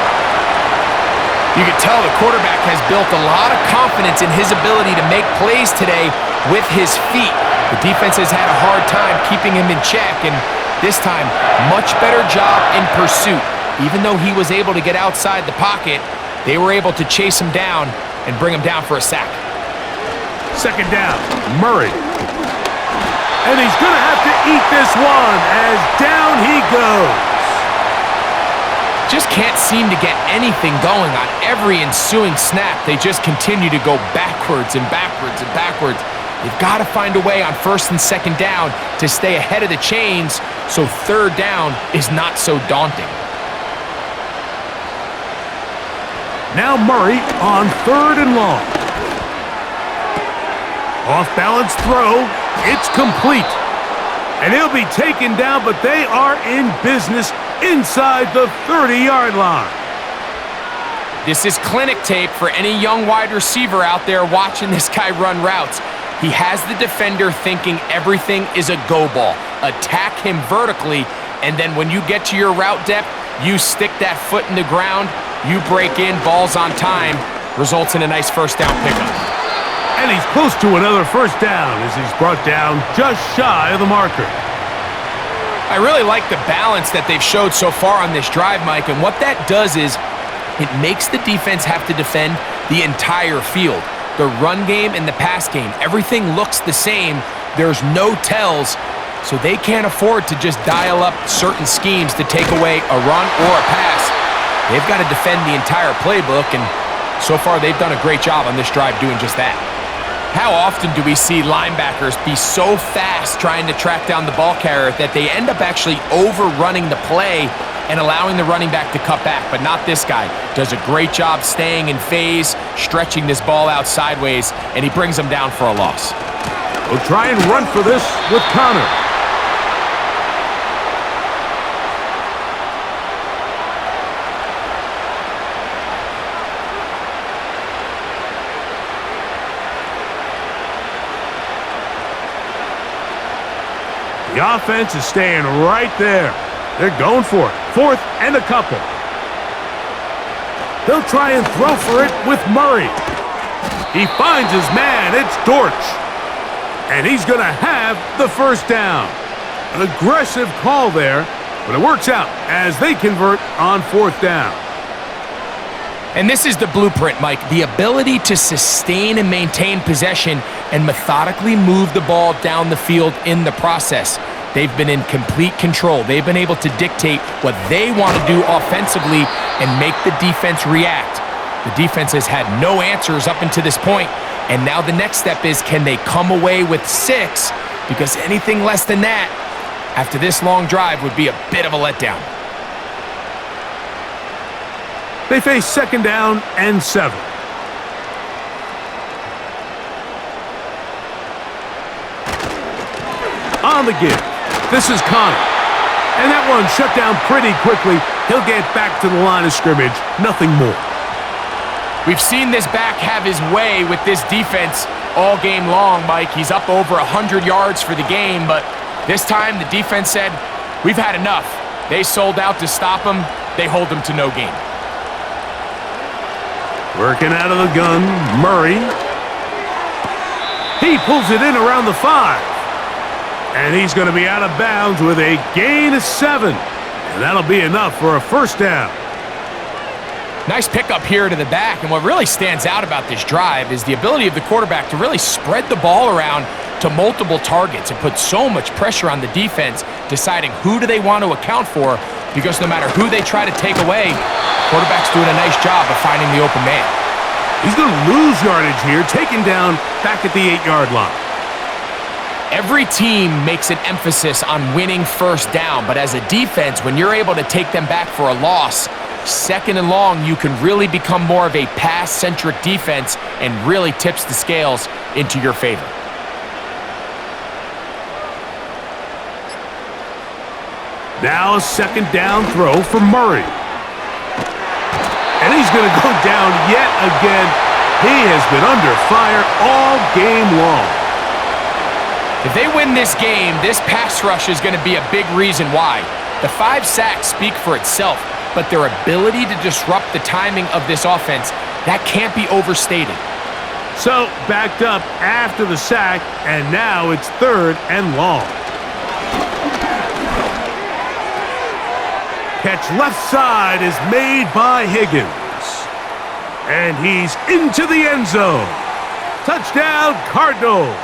You can tell the quarterback has built a lot of confidence in his ability to make plays today with his feet. The defense has had a hard time keeping him in check, and this time, much better job in pursuit. Even though he was able to get outside the pocket, they were able to chase him down and bring him down for a sack. Second down, Murray. And he's going to have to eat this one as down he goes. Just can't seem to get anything going on every ensuing snap. They just continue to go backwards and backwards and backwards. You've got to find a way on first and second down to stay ahead of the chains so third down is not so daunting. Now Murray on third and long. Off-balance throw. It's complete. And he'll be taken down, but they are in business inside the 30-yard line. This is clinic tape for any young wide receiver out there watching this guy run routes. He has the defender thinking everything is a go ball. Attack him vertically, and then when you get to your route depth, you stick that foot in the ground, you break in, balls on time, results in a nice first down pickup. And he's close to another first down as he's brought down just shy of the marker. I really like the balance that they've showed so far on this drive, Mike, and what that does is it makes the defense have to defend the entire field. The run game and the pass game, everything looks the same. There's no tells, so they can't afford to just dial up certain schemes to take away a run or a pass. They've got to defend the entire playbook, and so far they've done a great job on this drive doing just that. How often do we see linebackers be so fast trying to track down the ball carrier that they end up actually overrunning the play and allowing the running back to cut back? But not this guy. Does a great job staying in phase, stretching this ball out sideways, and he brings them down for a loss. We'll try and run for this with Connor. The offense is staying right there. They're going for it. 4th and a couple. They'll try and throw for it with Murray. He finds his man. It's Dortch. And he's going to have the first down. An aggressive call there, but it works out as they convert on 4th down. And this is the blueprint, Mike. The ability to sustain and maintain possession and methodically move the ball down the field in the process. They've been in complete control. They've been able to dictate what they want to do offensively and make the defense react. The defense has had no answers up until this point, and now the next step is, can they come away with 6? Because anything less than that, after this long drive, would be a bit of a letdown. They face 2nd down and 7. On the give. This is Connor. And that one shut down pretty quickly. He'll get back to the line of scrimmage. Nothing more. We've seen this back have his way with this defense all game long, Mike. He's up over 100 yards for the game, but this time the defense said, we've had enough. They sold out to stop him. They hold him to no gain. Working out of the gun, Murray. He pulls it in around the 5. And he's going to be out of bounds with a gain of 7. And that'll be enough for a first down. Nice pickup here to the back, and what really stands out about this drive is the ability of the quarterback to really spread the ball around to multiple targets and put so much pressure on the defense, deciding who do they want to account for, because no matter who they try to take away, quarterback's doing a nice job of finding the open man. He's going to lose yardage here, taken down back at the 8-yard line. Every team makes an emphasis on winning first down, but as a defense, when you're able to take them back for a loss, 2nd and long, you can really become more of a pass-centric defense and really tips the scales into your favor. Now a 2nd down throw for Murray. And he's going to go down yet again. He has been under fire all game long. If they win this game, this pass rush is going to be a big reason why. The 5 sacks speak for itself, but their ability to disrupt the timing of this offense, that can't be overstated. So, backed up after the sack, and now it's 3rd and long. Catch left side is made by Higgins. And he's into the end zone. Touchdown, Cardinals.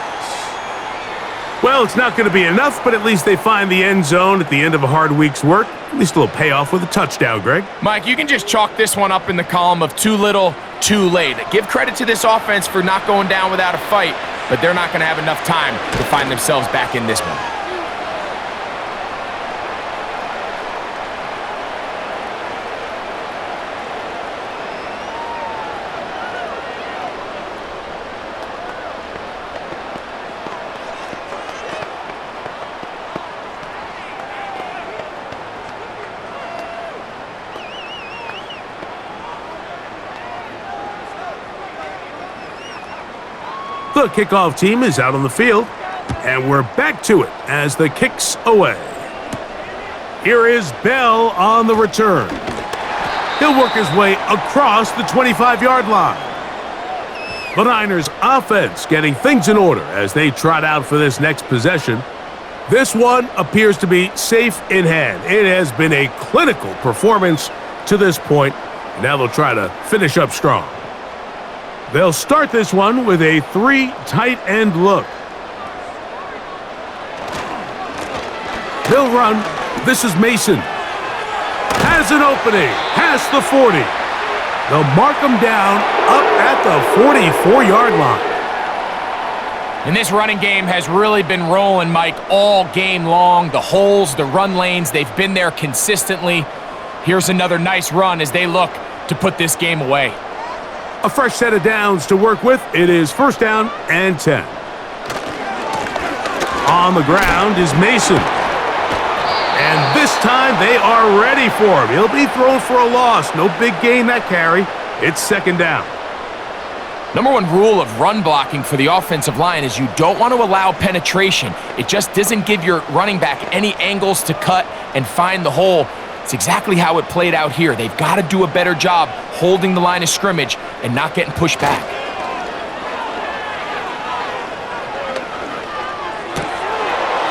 Well, it's not going to be enough, but at least they find the end zone at the end of a hard week's work. At least a little payoff with a touchdown, Greg. Mike, you can just chalk this one up in the column of too little, too late. Give credit to this offense for not going down without a fight, but they're not going to have enough time to find themselves back in this one. The kickoff team is out on the field, and we're back to it as the kick's away. Here is Bell on the return. He'll work his way across the 25-yard line. The Niners offense getting things in order as they trot out for this next possession. This one appears to be safe in hand. It has been a clinical performance to this point. Now they'll try to finish up strong. They'll start this one with a 3 tight end look. They'll run. This is Mason. Has an opening. Past the 40. They'll mark him down up at the 44-yard line. And this running game has really been rolling, Mike, all game long. The holes, the run lanes, they've been there consistently. Here's another nice run as they look to put this game away. A fresh set of downs to work with. It is 1st down and 10. On the ground is Mason. And this time they are ready for him. He'll be thrown for a loss. No big gain that carry. It's second down. Number one rule of run blocking for the offensive line is you don't want to allow penetration. It just doesn't give your running back any angles to cut and find the hole. It's exactly how it played out here. They've got to do a better job holding the line of scrimmage and not getting pushed back.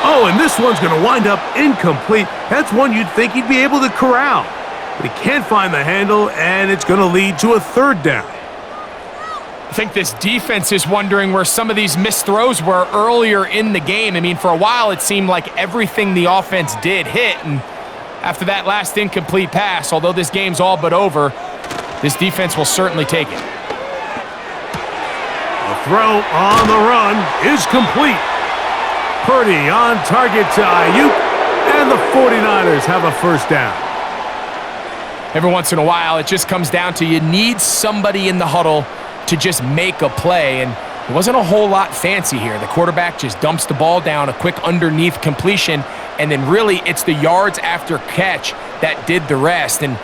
Oh, and this one's going to wind up incomplete. That's one you'd think he'd be able to corral. But he can't find the handle, and it's going to lead to a third down. I think this defense is wondering where some of these missed throws were earlier in the game. I mean, for a while, it seemed like everything the offense did hit, and after that last incomplete pass, although this game's all but over, this defense will certainly take it. The throw on the run is complete. Purdy on target to Ayuk, and the 49ers have a first down. Every once in a while, it just comes down to you need somebody in the huddle to just make a play, and it wasn't a whole lot fancy here. The quarterback just dumps the ball down, a quick underneath completion, and then really it's the yards after catch that did the rest, and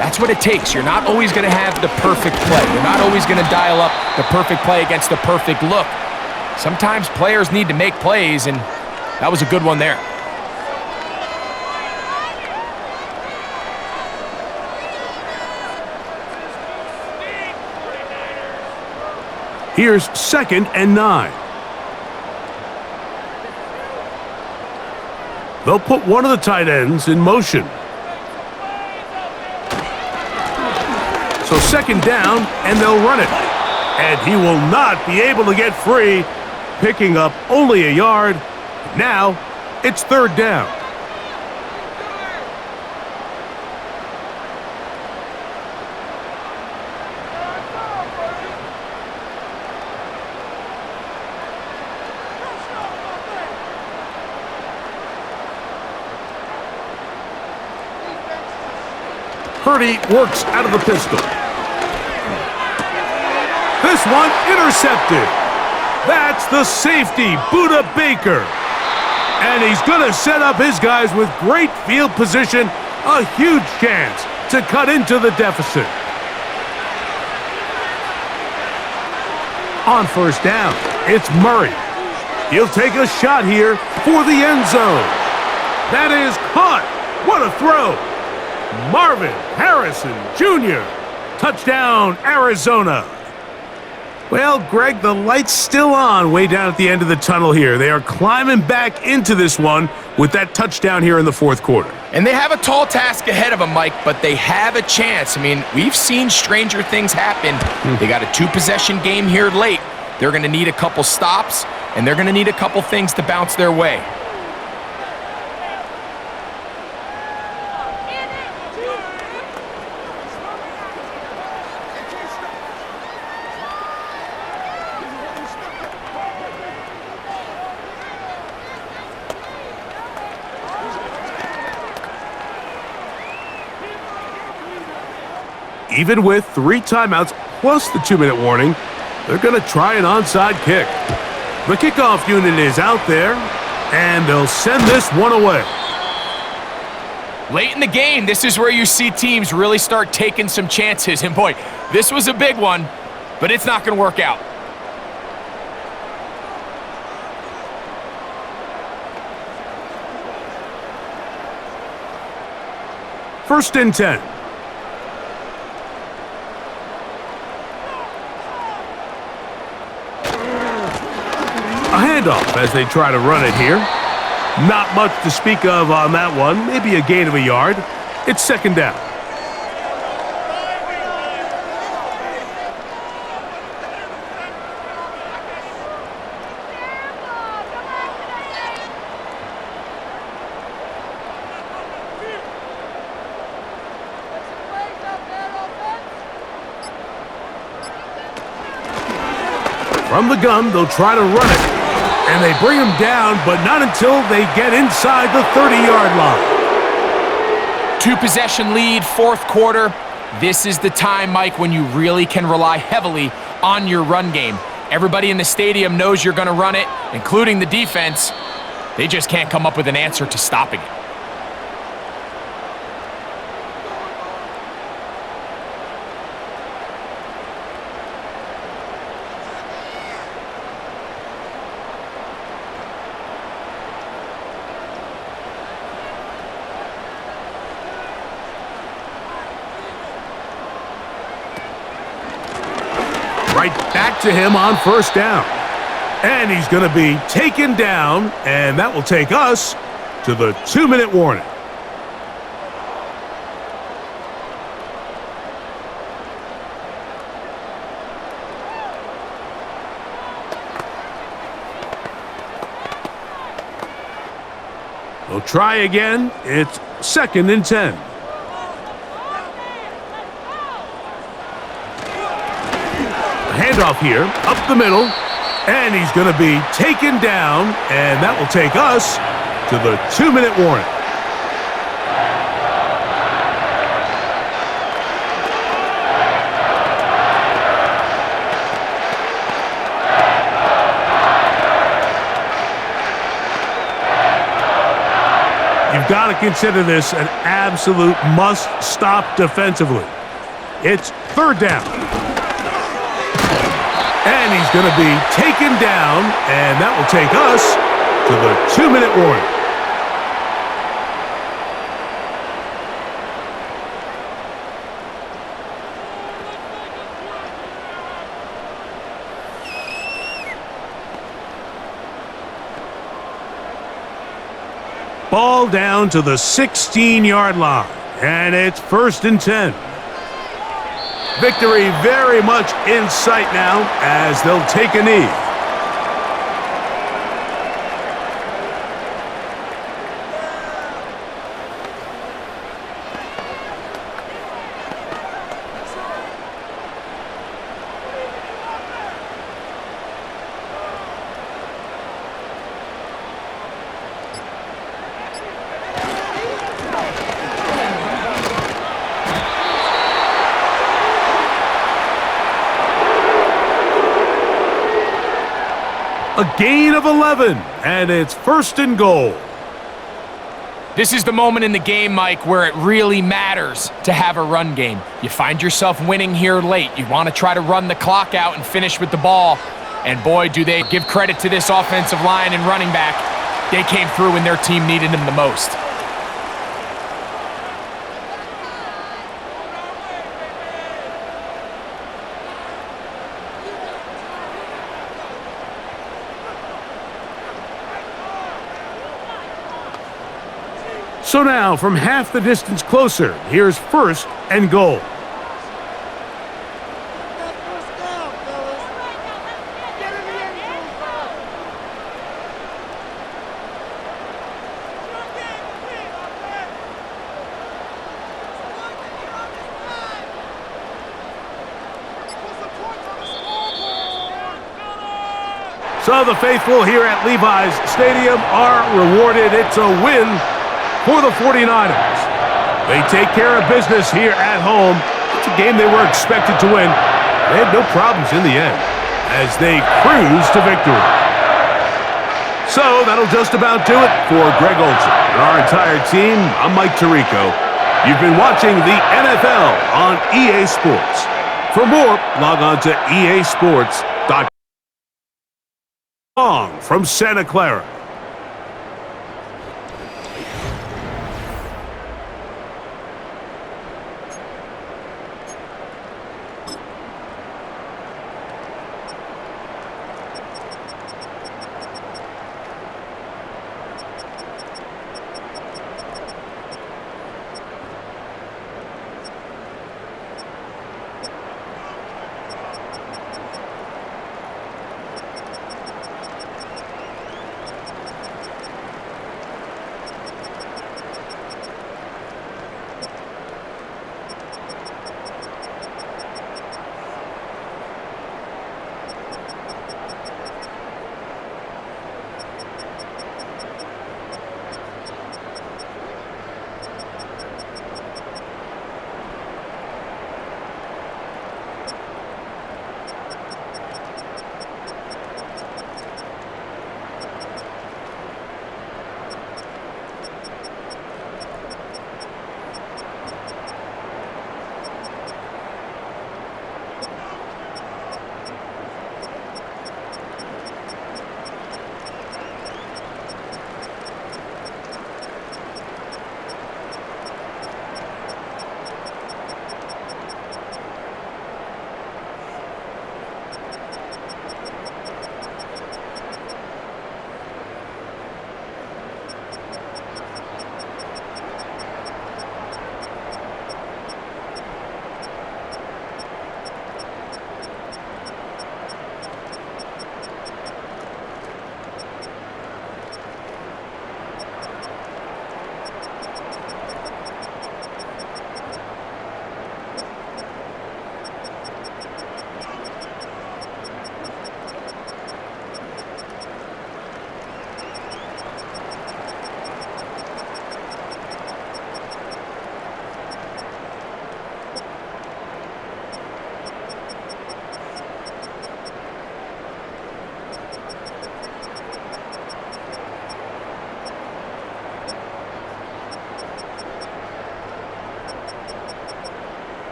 that's what it takes. You're not always going to have the perfect play. You're not always going to dial up the perfect play against the perfect look. Sometimes players need to make plays, and that was a good one there. Here's 2nd and 9. They'll put one of the tight ends in motion. So 2nd down, and they'll run it. And he will not be able to get free, picking up only a yard. Now it's 3rd down. Purdy works out of the pistol. This one intercepted. That's the safety, Budda Baker. And he's going to set up his guys with great field position. A huge chance to cut into the deficit. On first down, it's Murray. He'll take a shot here for the end zone. That is caught. What a throw. Marvin Harrison Jr. Touchdown, Arizona. Well, Greg, the light's still on way down at the end of the tunnel here. They are climbing back into this one with that touchdown here in the 4th quarter. And they have a tall task ahead of them, Mike, but they have a chance. I mean, we've seen stranger things happen. They got a 2-possession game here late. They're going to need a couple stops, and they're going to need a couple things to bounce their way. Even with 3 timeouts plus the 2-minute warning, they're going to try an onside kick. The kickoff unit is out there, and they'll send this one away. Late in the game, this is where you see teams really start taking some chances. And boy, this was a big one, but it's not going to work out. First and 10. A handoff as they try to run it here. Not much to speak of on that one. Maybe a gain of a yard. It's 2nd down. From the gun, they'll try to run it. And they bring him down, but not until they get inside the 30-yard line. 2-possession lead, 4th quarter. This is the time, Mike, when you really can rely heavily on your run game. Everybody in the stadium knows you're going to run it, including the defense. They just can't come up with an answer to stopping it. Right back to him on first down. And he's going to be taken down, and that will take us to the 2-minute warning. They'll try again. It's 2nd and 10. Handoff here, up the middle, and he's going to be taken down, and that will take us to the 2-minute warning. You've got to consider this an absolute must-stop defensively. It's 3rd down. And he's going to be taken down, and that will take us to the 2-minute warning. Ball down to the 16-yard line, and it's 1st and 10. Victory very much in sight now as they'll take a knee. A gain of 11, and it's 1st and goal. This is the moment in the game, Mike, where it really matters to have a run game. You find yourself winning here late. You want to try to run the clock out and finish with the ball. And boy, do they give credit to this offensive line and running back. They came through when their team needed them the most. So now, from half the distance closer, here's 1st and goal. So the faithful here at Levi's Stadium are rewarded. It's a win for the 49ers. They take care of business here at home. It's a game they were expected to win. They had no problems in the end as they cruise to victory. So that'll just about do it for Greg Olsen and our entire team. I'm Mike Tirico. You've been watching the NFL on EA Sports. For more, log on to easports.com from Santa Clara.